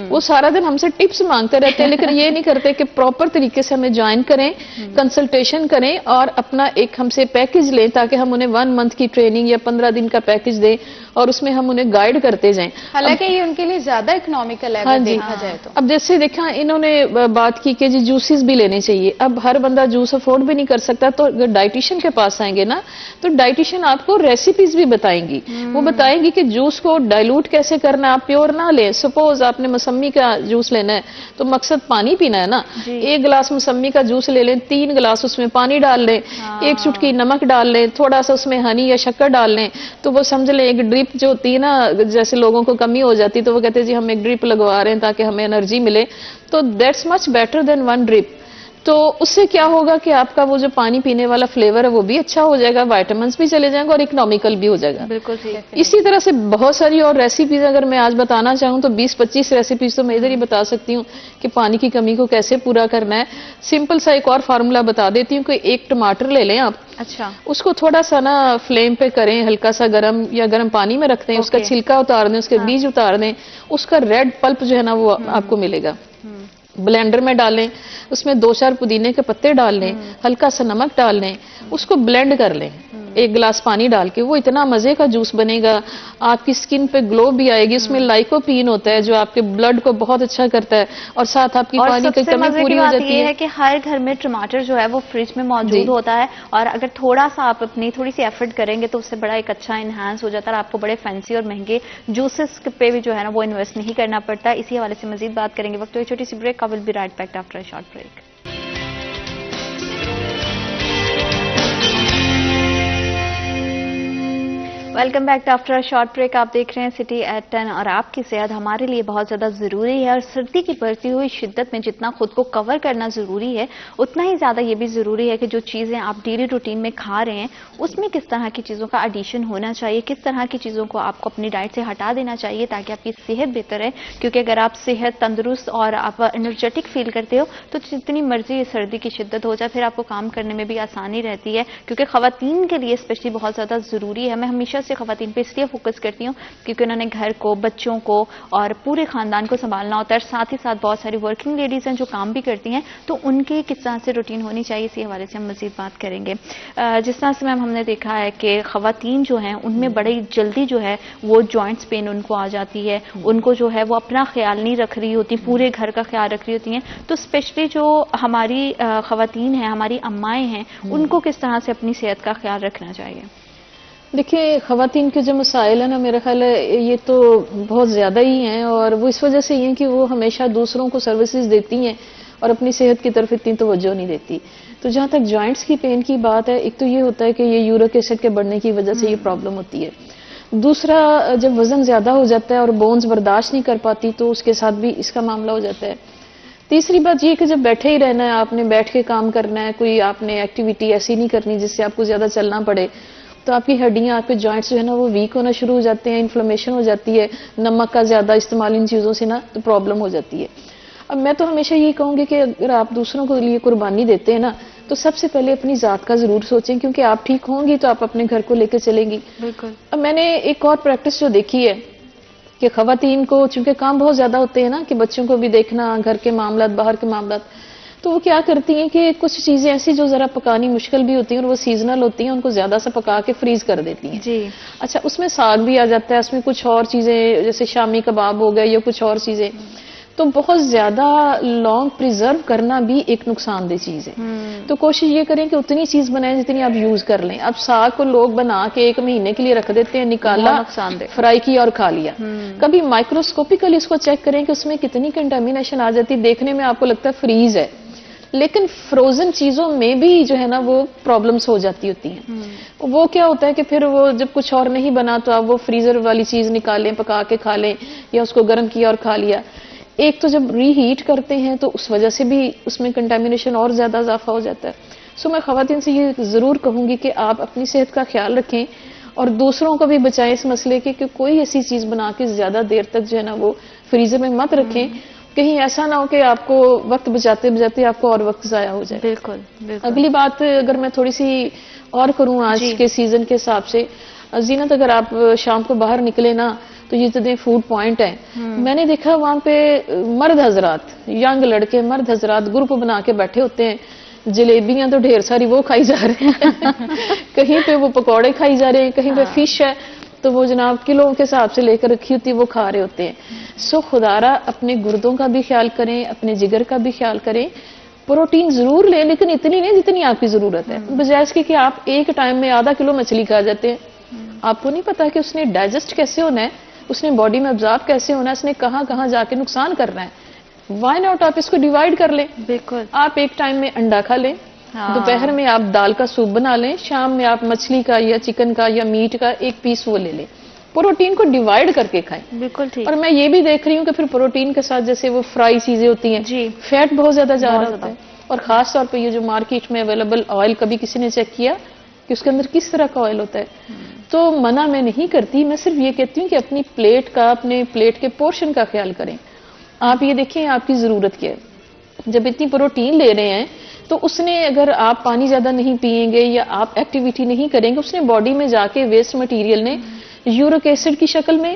وہ سارا دن ہم سے ٹپس مانگتے رہتے ہیں, لیکن یہ نہیں کرتے کہ پراپر طریقے سے ہمیں جوائن کریں, کنسلٹیشن کریں اور اپنا ایک ہم سے پیکج لیں, تاکہ ہم انہیں 1 منتھ کی ٹریننگ یا 15 دن کا پیکج دیں اور اس میں ہم انہیں گائیڈ کرتے جائیں. حالانکہ یہ ان کے لیے زیادہ اکنامیکل ہے اگر دیکھا جائے تو. اب جیسے دیکھا انہوں نے بات کی کہ جی جوسز بھی لینے چاہیے. اب ہر بندہ جوس افورڈ بھی نہیں کر سکتا, تو اگر ڈائٹیشین کے پاس آئیں گے نا تو ڈائٹیشین آپ کو ریسیپیز بھی بتائیں گی. وہ بتائیں گی کہ جوس کو ڈائلوٹ کیسے کرنا ہے, آپ پیور نہ لیں. سپوز آپ نے موسمی کا جوس لینا ہے تو مقصد پانی پینا ہے نا, 1 گلاس موسمی کا جوس لے لیں, 3 گلاس اس میں پانی ڈال لیں, 1 چٹکی نمک ڈال لیں, تھوڑا سا اس میں ہنی یا شکر ڈال لیں, تو وہ سمجھ لیں ایک ڈرپ جو ہوتی ہے نا, جیسے لوگوں کو کمی ہو جاتی تو وہ کہتے ہیں جی ہم ایک ڈرپ لگوا رہے ہیں تاکہ ہمیں انرجی ملے, تو that's much better than 1 drip. تو اس سے کیا ہوگا کہ آپ کا وہ جو پانی پینے والا فلیور ہے وہ بھی اچھا ہو جائے گا, وائٹامنس بھی چلے جائیں گے اور اکنامیکل بھی ہو جائے گا. بالکل ٹھیک. اسی طرح سے بہت ساری اور ریسیپیز اگر میں آج بتانا چاہوں تو 20-25 ریسیپیز تو میں ادھر ہی بتا سکتی ہوں کہ پانی کی کمی کو کیسے پورا کرنا ہے. سمپل سا ایک اور فارمولا بتا دیتی ہوں کہ 1 ٹماٹر لے لیں آپ, اچھا, اس کو تھوڑا سا نا فلیم پہ کریں, ہلکا سا گرم یا گرم پانی میں رکھ دیں, اس کا چھلکا اتار دیں, اس کے بیج اتار دیں, اس کا ریڈ پلپ جو ہے نا وہ آپ کو ملے گا. بلینڈر میں ڈالیں, اس میں 2-4 پودینے کے پتے ڈال لیں, ہلکا سا نمک ڈال لیں, اس کو بلینڈ کر لیں. ایک گلاس پانی ڈال کے، وہ اتنا مزے کا جوس بنے گا، آپ کی سکن پہ گلو بھی آئے گی. اس میں لائکوپین ہوتا ہے جو آپ کے بلڈ کو بہت اچھا کرتا ہے، اور ساتھ آپ کی پانی کی کمی پوری ہو جاتی ہے. یہ ہے کہ ہر گھر میں ٹماٹر جو ہے وہ فریج میں موجود ہوتا ہے، اور اگر تھوڑا سا آپ اپنی تھوڑی سی ایفرٹ کریں گے تو اس سے بڑا ایک اچھا انہانس ہو جاتا ہے، اور آپ کو بڑے فینسی اور مہنگے جوسز پہ بھی جو ہے نا وہ انویسٹ نہیں کرنا پڑتا. اسی حوالے سے مزید بات کریں گے. وقت ہوئی چھوٹی سی break. I will be right back after a short break. Welcome back after a short break. آپ دیکھ رہے ہیں سٹی ایٹ 10، اور آپ کی صحت ہمارے لیے بہت زیادہ ضروری ہے، اور سردی کی بڑھتی ہوئی شدت میں جتنا خود کو کور کرنا ضروری ہے اتنا ہی زیادہ یہ بھی ضروری ہے کہ جو چیزیں آپ ڈیلی روٹین میں کھا رہے ہیں اس میں کس طرح کی چیزوں کا ایڈیشن ہونا چاہیے، کس طرح کی چیزوں کو آپ کو اپنی ڈائٹ سے ہٹا دینا چاہیے تاکہ آپ کی صحت بہتر ہے. کیونکہ اگر آپ صحت تندرست اور آپ انرجیٹک فیل کرتے ہو تو جتنی مرضی سردی کی شدت ہو جائے پھر آپ کو کام کرنے میں بھی آسانی رہتی ہے. کیونکہ خواتین کے لیے اسپیشلی بہت زیادہ ضروری ہے. میں ہمیشہ سے خواتین پہ اس لیے فوکس کرتی ہوں کیونکہ انہوں نے گھر کو، بچوں کو اور پورے خاندان کو سنبھالنا ہوتا ہے، ساتھ ہی ساتھ بہت ساری ورکنگ لیڈیز ہیں جو کام بھی کرتی ہیں، تو ان کی کس طرح سے روٹین ہونی چاہیے اسی حوالے سے ہم مزید بات کریں گے. جس طرح سے میم ہم نے دیکھا ہے کہ خواتین جو ہیں ان میں بڑی جلدی جو ہے وہ جوائنٹس پین ان کو آ جاتی ہے، ان کو جو ہے وہ اپنا خیال نہیں رکھ رہی ہوتی، پورے گھر کا خیال رکھ رہی ہوتی ہیں. تو اسپیشلی جو ہماری خواتین ہیں، ہماری امائیں ہیں، ان کو کس طرح سے اپنی صحت کا خیال رکھنا چاہیے؟ دیکھیں، خواتین کے جو مسائل ہیں نا، میرا خیال ہے یہ تو بہت زیادہ ہی ہیں، اور وہ اس وجہ سے یہ ہیں کہ وہ ہمیشہ دوسروں کو سروسز دیتی ہیں اور اپنی صحت کی طرف اتنی توجہ نہیں دیتی. تو جہاں تک جوائنٹس کی پین کی بات ہے، ایک تو یہ ہوتا ہے کہ یہ یورک ایسڈ کے بڑھنے کی وجہ سے یہ پرابلم ہوتی ہے. دوسرا، جب وزن زیادہ ہو جاتا ہے اور بونز برداشت نہیں کر پاتی تو اس کے ساتھ بھی اس کا معاملہ ہو جاتا ہے. تیسری بات یہ کہ جب بیٹھے ہی رہنا ہے، آپ نے بیٹھ کے کام کرنا ہے، کوئی آپ نے ایکٹیویٹی ایسی نہیں کرنی جس سے آپ کو زیادہ چلنا پڑے، تو آپ کی ہڈیاں، آپ کے جوائنٹس جو ہے نا وہ ویک ہونا شروع ہو جاتے ہیں، انفلیمیشن ہو جاتی ہے، نمک کا زیادہ استعمال ان چیزوں سے نا تو پرابلم ہو جاتی ہے. اب میں تو ہمیشہ یہ کہوں گی کہ اگر آپ دوسروں کے لیے قربانی دیتے ہیں نا تو سب سے پہلے اپنی ذات کا ضرور سوچیں، کیونکہ آپ ٹھیک ہوں گی تو آپ اپنے گھر کو لے کے چلیں گی. بالکل. اب میں نے ایک اور پریکٹس جو دیکھی ہے کہ خواتین کو چونکہ کام بہت زیادہ ہوتے ہیں نا، کہ بچوں کو بھی دیکھنا، گھر کے معاملات، باہر کے معاملات، تو وہ کیا کرتی ہیں کہ کچھ چیزیں ایسی جو ذرا پکانی مشکل بھی ہوتی ہیں اور وہ سیزنل ہوتی ہیں، ان کو زیادہ سے پکا کے فریز کر دیتی ہیں. جی. اچھا، اس میں ساگ بھی آ جاتا ہے، اس میں کچھ اور چیزیں جیسے شامی کباب ہو گئے یا کچھ اور چیزیں، تو بہت زیادہ لانگ پریزرو کرنا بھی ایک نقصان دہ چیز ہے. تو کوشش یہ کریں کہ اتنی چیز بنائیں جتنی آپ یوز کر لیں. اب ساگ کو لوگ بنا کے 1 مہینے کے لیے رکھ دیتے ہیں، نکالا، نقصان دہ، فرائی کیا اور کھا لیا. کبھی مائکروسکوپیکلی اس کو چیک کریں کہ اس میں کتنی کنٹامینیشن آ جاتی. دیکھنے میں آپ کو لگتا ہے فریز ہے، لیکن فروزن چیزوں میں بھی جو ہے نا وہ پرابلمس ہو جاتی ہوتی ہیں. وہ کیا ہوتا ہے کہ پھر وہ جب کچھ اور نہیں بنا تو آپ وہ فریزر والی چیز نکالیں، پکا کے کھا لیں، یا اس کو گرم کیا اور کھا لیا. ایک تو جب ری ہیٹ کرتے ہیں تو اس وجہ سے بھی اس میں کنٹامینیشن اور زیادہ اضافہ ہو جاتا ہے. سو میں خواتین سے یہ ضرور کہوں گی کہ آپ اپنی صحت کا خیال رکھیں اور دوسروں کو بھی بچائیں اس مسئلے کے کہ کوئی ایسی چیز بنا کے زیادہ دیر تک جو ہے نا وہ فریزر میں مت رکھیں. کہیں ایسا نہ ہو کہ آپ کو وقت بچاتے بچاتے آپ کو اور وقت ضائع ہو جائے. بالکل بالکل. اگلی بات اگر میں تھوڑی سی اور کروں آج کے سیزن کے حساب سے، زینت، اگر آپ شام کو باہر نکلے نا تو یہ جتنے فوڈ پوائنٹ ہیں، میں نے دیکھا وہاں پہ مرد حضرات، ینگ لڑکے، مرد حضرات گروپ بنا کے بیٹھے ہوتے ہیں. جلیبیاں تو ڈھیر ساری وہ کھائی جا رہے ہیں، کہیں پہ وہ پکوڑے کھائی جا رہے ہیں، کہیں پہ فش ہے تو وہ جناب کلو کے حساب سے لے کر رکھی ہوتی ہے وہ کھا رہے ہوتے ہیں. سو خدارا اپنے گردوں کا بھی خیال کریں، اپنے جگر کا بھی خیال کریں. پروٹین ضرور لیں لیکن اتنی نہیں جتنی آپ کی ضرورت ہے. بجائے اس کے کہ آپ ایک ٹائم میں ½ کلو مچھلی کھا جاتے ہیں. آپ کو نہیں پتا کہ اس نے ڈائجسٹ کیسے ہونا ہے، اس نے باڈی میں ابزارب کیسے ہونا ہے، اس نے کہاں کہاں جا کے نقصان کرنا ہے. وائی ناٹ آپ اس کو ڈیوائڈ کر لیں. بالکل. آپ ایک ٹائم میں انڈا کھا لیں، دوپہر میں آپ دال کا سوپ بنا لیں، شام میں آپ مچھلی کا یا چکن کا یا میٹ کا 1 پیس وہ لے لیں. پروٹین کو ڈیوائڈ کر کے کھائیں. بالکل ٹھیک. اور میں یہ بھی دیکھ رہی ہوں کہ پھر پروٹین کے ساتھ جیسے وہ فرائی چیزیں ہوتی ہیں، جی، فیٹ بہت زیادہ جا رہا ہوتا ہے. اور خاص طور پہ یہ جو مارکیٹ میں اویلیبل آئل، کبھی کسی نے چیک کیا کہ اس کے اندر کس طرح کا آئل ہوتا ہے؟ تو منع میں نہیں کرتی، میں صرف یہ کہتی ہوں کہ اپنی پلیٹ کا، اپنے پلیٹ کے پورشن کا خیال کریں. آپ یہ دیکھیں آپ کی ضرورت کیا ہے. جب اتنی پروٹین لے رہے ہیں تو اس نے، اگر آپ پانی زیادہ نہیں پئیں گے یا آپ ایکٹیویٹی نہیں کریں گے، اس نے باڈی میں جا کے ویسٹ مٹیریل نے یورک ایسڈ کی شکل میں،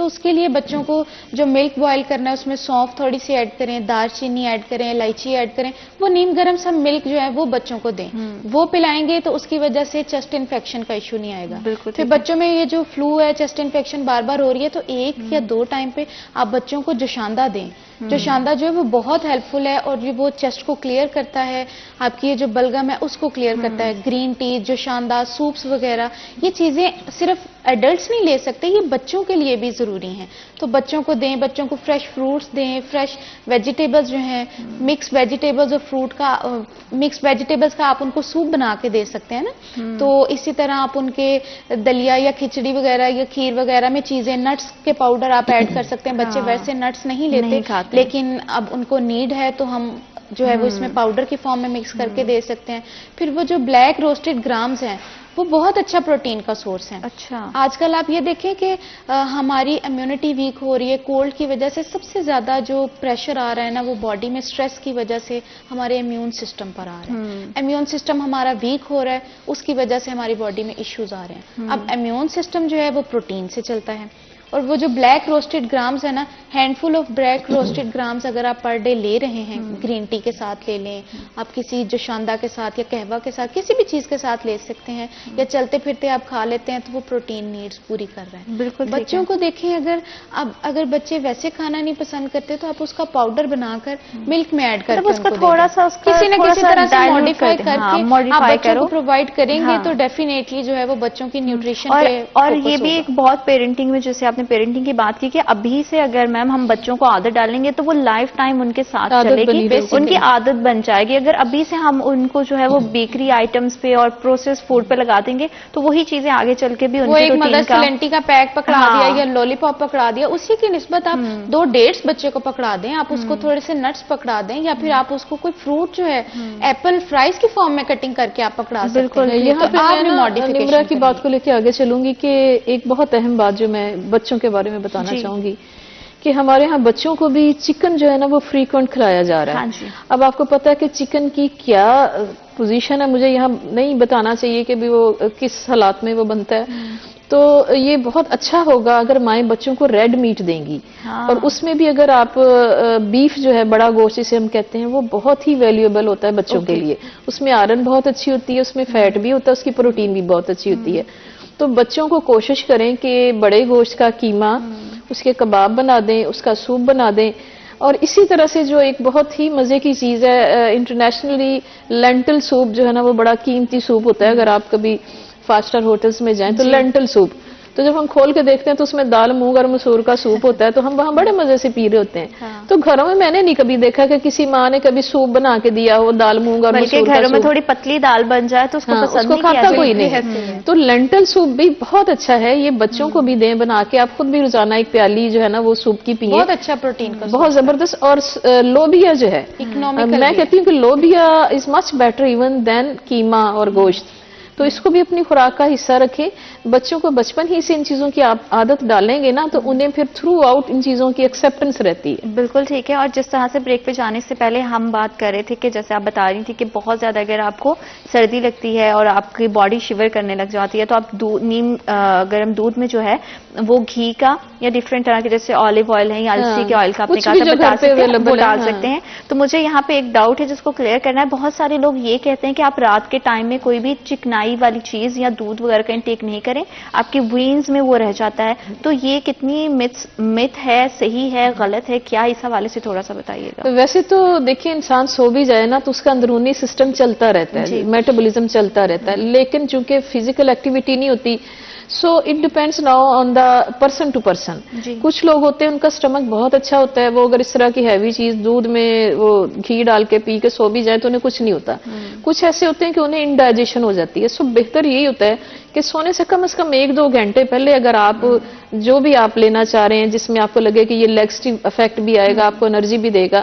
تو اس کے لیے بچوں کو جو ملک بوائل کرنا ہے اس میں سونف تھوڑی سی ایڈ کریں, دار چینی ایڈ کریں, الائچی ایڈ کریں, وہ نیم گرم سا ملک جو ہے وہ بچوں کو دیں, وہ پلائیں گے تو اس کی وجہ سے چیسٹ انفیکشن کا ایشو نہیں آئے گا. پھر بچوں میں یہ جو فلو ہے, چیسٹ انفیکشن بار بار ہو رہی ہے, تو 1 یا 2 ٹائم پہ آپ بچوں کو جوشاندہ دیں. جوشاندہ جو ہے وہ بہت ہیلپ فل ہے اور وہ چیسٹ کو کلیئر کرتا ہے, آپ کی یہ جو بلغم ہے اس کو کلیئر کرتا ہے. گرین ٹی, جوشاندہ, سوپس وغیرہ, یہ چیزیں صرف ایڈلٹس نہیں لے سکتے, یہ بچوں کے لیے بھی ضروری ہیں. تو بچوں کو دیں, بچوں کو فریش فروٹس دیں, فریش ویجیٹیبلز جو ہیں, مکس ویجیٹیبلز اور فروٹ کا, مکس ویجیٹیبلز کا آپ ان کو سوپ بنا کے دے سکتے ہیں نا. تو اسی طرح آپ ان کے دلیا یا کھچڑی وغیرہ یا کھیر وغیرہ میں چیزیں, نٹس کے پاؤڈر آپ ایڈ کر سکتے ہیں. بچے ویسے نٹس نہیں لیتے لیکن اب ان کو نیڈ ہے تو ہم جو ہے وہ اس میں پاؤڈر کی فارم میں مکس کر کے دے سکتے ہیں. پھر وہ جو بلیک روسٹڈ گرامز ہیں وہ بہت اچھا پروٹین کا سورس ہے. اچھا, آج کل آپ یہ دیکھیں کہ ہماری امیونٹی ویک ہو رہی ہے, کولڈ کی وجہ سے سب سے زیادہ جو پریشر آ رہا ہے نا وہ باڈی میں سٹریس کی وجہ سے ہمارے امیون سسٹم پر آ رہا ہے. امیون سسٹم ہمارا ویک ہو رہا ہے, اس کی وجہ سے ہماری باڈی میں ایشوز آ رہے ہیں. اب امیون سسٹم جو ہے وہ پروٹین سے چلتا ہے, اور وہ جو بلیک روسٹڈ گرامز ہے نا, handful of black roasted grams اگر آپ پر ڈے لے رہے ہیں, گرین ٹی کے ساتھ لے لیں, آپ کسی جوشاندہ کے ساتھ یا قہوہ کے ساتھ کسی بھی چیز کے ساتھ لے سکتے ہیں, یا چلتے پھرتے آپ کھا لیتے ہیں, تو وہ پروٹین نیڈز پوری کر رہے ہیں. بالکل. بچوں کو دیکھیں, اگر بچے ویسے کھانا نہیں پسند کرتے تو آپ اس کا پاؤڈر بنا کر ملک میں ایڈ کر کے اس کو تھوڑا سا کسی نہ کسی طرح سے ماڈیفائی کر کے آپ بچوں کو پرووائڈ کریں گے تو ڈیفینیٹلی جو ہے وہ بچوں کی نیوٹریشن پہ. اور یہ بھی ایک بہت پیرنٹنگ میں, جیسے آپ نے پیرنٹنگ کی بات کی کہ ابھی سے اگر میم ہم بچوں کو عادت ڈالیں گے تو وہ لائف ٹائم ان کے ساتھ چلے گی, ان کی عادت بن جائے گی. اگر ابھی سے ہم ان کو جو ہے وہ بیکری آئٹمس پہ اور پروسیس فوڈ پہ لگا دیں گے تو وہی چیزیں آگے چل کے بھی ان کے روٹین کا, سلنٹی کا پیک پکڑا دیا یا لولی پاپ پکڑا دیا, اسی کی نسبت آپ 2 ڈیٹس بچے کو پکڑا دیں, آپ اس کو تھوڑے سے نٹس پکڑا دیں, یا پھر آپ اس کو کوئی فروٹ جو ہے ایپل فرائز کی فارم میں کٹنگ کر کے آپ پکڑا سکتے ہیں. یہاں پہ میں نمرا کی بات کو لے کے آگے چلوں گی کہ ایک بہت اہم بات جو میں بچوں کے بارے میں بتانا چاہوں گی کہ ہمارے ہاں بچوں کو بھی چکن جو ہے نا وہ فریکوینٹ کھلایا جا رہا ہے. اب آپ کو پتا ہے کہ چکن کی کیا پوزیشن ہے, مجھے یہاں نہیں بتانا چاہیے کہ بھی وہ کس حالات میں وہ بنتا ہے. تو یہ بہت اچھا ہوگا اگر مائیں بچوں کو ریڈ میٹ دیں گی, اور اس میں بھی اگر آپ بیف جو ہے, بڑا گوشت جسے ہم کہتے ہیں, وہ بہت ہی ویلیوبل ہوتا ہے بچوں کے لیے. اس میں آئرن بہت اچھی ہوتی ہے, اس میں فیٹ بھی ہوتا ہے, اس کی پروٹین بھی بہت اچھی ہوتی ہے. تو بچوں کو کوشش کریں کہ بڑے گوشت کا قیمہ, اس کے کباب بنا دیں, اس کا سوپ بنا دیں. اور اسی طرح سے جو ایک بہت ہی مزے کی چیز ہے, انٹرنیشنلی لینٹل سوپ جو ہے نا وہ بڑا قیمتی سوپ ہوتا ہے. اگر آپ کبھی 5 اسٹار ہوٹلز میں جائیں تو لینٹل سوپ, تو جب ہم کھول کے دیکھتے ہیں تو اس میں دال, مونگ اور مسور کا سوپ ہوتا ہے, تو ہم وہاں بڑے مزے سے پی رہے ہوتے ہیں. تو گھروں میں نے نہیں کبھی دیکھا کہ کسی ماں نے کبھی سوپ بنا کے دیا ہو, دال, مونگ اور مسور کا. گھروں میں تھوڑی پتلی دال بن جائے تو اس کو پسند نہیں کھاتا کوئی نہیں. تو لینٹل سوپ بھی بہت اچھا ہے, یہ بچوں کو بھی دیں بنا کے. آپ خود بھی روزانہ ایک پیالی جو ہے نا وہ سوپ کی پیئیں, بہت اچھا پروٹین کا, بہت زبردست. اور لوبیا جو ہے, میں کہتی ہوں کہ لوبیا از مچ بیٹر ایون دین قیمہ اور گوشت. تو اس کو بھی اپنی خوراک کا حصہ رکھیں. بچوں کو بچپن ہی سے ان چیزوں کی عادت ڈالیں گے نا تو انہیں پھر تھرو آؤٹ ان چیزوں کی ایکسیپٹنس رہتی ہے. بالکل ٹھیک ہے. اور جس طرح سے بریک پہ جانے سے پہلے ہم بات کر رہے تھے کہ جیسے آپ بتا رہی تھی کہ بہت زیادہ اگر آپ کو سردی لگتی ہے اور آپ کی باڈی شیور کرنے لگ جاتی ہے تو آپ نیم گرم دودھ میں جو ہے وہ گھی کا یا ڈفرینٹ طرح کے جیسے آلیو آئل ہے یا السی کے آئل کا اپنے وہ ڈال سکتے ہیں. تو مجھے یہاں پہ ایک ڈاؤٹ ہے جس کو کلیئر کرنا ہے. بہت سارے لوگ یہ کہتے ہیں کہ آپ رات کے ٹائم میں کوئی بھی چکنائی والی چیز یا دودھ وغیرہ کا انٹیک نہیں کریں, آپ کی وینز میں وہ رہ جاتا ہے. تو یہ کتنی مت ہے, صحیح ہے, غلط ہے, کیا اس حوالے سے تھوڑا سا بتائیے گا. ویسے تو دیکھیں انسان سو بھی جائے نا تو اس کا اندرونی سسٹم چلتا رہتا ہے, میٹابولزم چلتا رہتا ہے, لیکن چونکہ فزیکل ایکٹیویٹی نہیں ہوتی so it depends now on the person to person. کچھ لوگ ہوتے ہیں ان کا اسٹمک بہت اچھا ہوتا ہے, وہ اگر اس طرح کی ہیوی چیز دودھ میں وہ گھی ڈال کے پی کے سو بھی جائیں تو انہیں کچھ نہیں ہوتا. کچھ ایسے ہوتے ہیں کہ انہیں انڈائجیشن ہو جاتی ہے. سو بہتر یہی ہوتا ہے کہ سونے سے کم از کم 1-2 گھنٹے پہلے اگر آپ جو بھی آپ لینا چاہ رہے ہیں جس میں آپ کو لگے کہ یہ لیگسٹو افیکٹ بھی آئے گا, آپ کو انرجی بھی دے گا,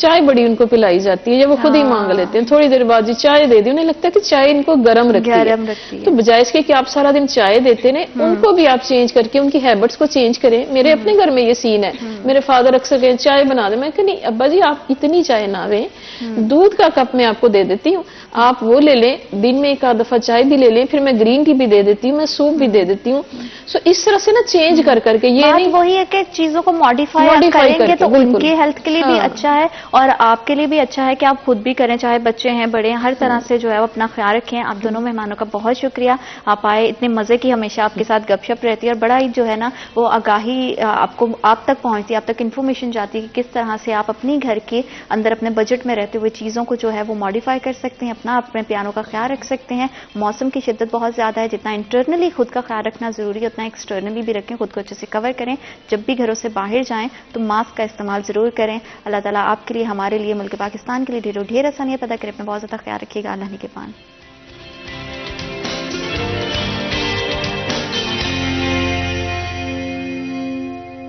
چائے بڑی ان کو پلائی جاتی ہے یا وہ خود ہی مانگ لیتے ہیں تھوڑی دیر بعد جی چائے دے دی, انہیں لگتا ہے کہ چائے ان کو گرم رکھتی ہے. تو بجائے اس کے کہ آپ سارا دن چائے دیتے ہیں ان کو بھی آپ چینج کر کے ان کی ہیبٹس کو چینج کریں. میرے اپنے گھر میں یہ سین ہے, میرے فادر اکثر کہیں چائے بنا دیں, میں کہ نہیں ابا جی آپ اتنی چائے نہ لیں, دودھ کا کپ میں آپ کو دے دیتی ہوں, آپ وہ لے لیں, دن میں ایک آدھ دفعہ چائے بھی لے لیں, پھر میں گرین ٹی بھی دے دیتی ہوں, میں سوپ بھی دے دیتی ہوں. سو اس طرح سے نا چینج کر کے یہ نہیں وہی ہے کہ چیزوں کو ماڈیفائی کریں گے تو ان کی ہیلتھ کے لیے بھی اچھا ہے اور آپ کے لیے بھی اچھا ہے کہ آپ خود بھی کریں, چاہے بچے ہیں بڑے ہیں, ہر طرح سے جو ہے وہ اپنا خیال رکھیں. آپ دونوں مہمانوں کا بہت شکریہ, آپ آئے, اتنے مزے کی ہمیشہ آپ کے ساتھ گپ شپ رہتی ہے اور بڑا ہی جو ہے نا وہ آگاہی آپ تک پہنچتی ہے, آپ تک انفارمیشن جاتی ہے کہ کس طرح سے آپ اپنی گھر کے اندر اپنے بجٹ میں رہتے ہوئے چیزوں کو جو ہے وہ ماڈیفائی کر سکتے ہیں, اپنے پیانوں کا خیال رکھ سکتے ہیں. موسم کی شدت بہت زیادہ ہے, جتنا انٹرنلی خود کا خیال رکھنا ضروری ہے اتنا ایکسٹرنلی بھی رکھیں, خود کو اچھے سے کور کریں. جب بھی گھروں سے باہر جائیں تو ماسک کا استعمال ضرور کریں. اللہ تعالیٰ آپ کے لیے, ہمارے لیے, ملک پاکستان کے لیے ڈھیر آسانیاں پیدا کریں. اپنا بہت زیادہ خیال رکھیے گا. اللہ نگہبان.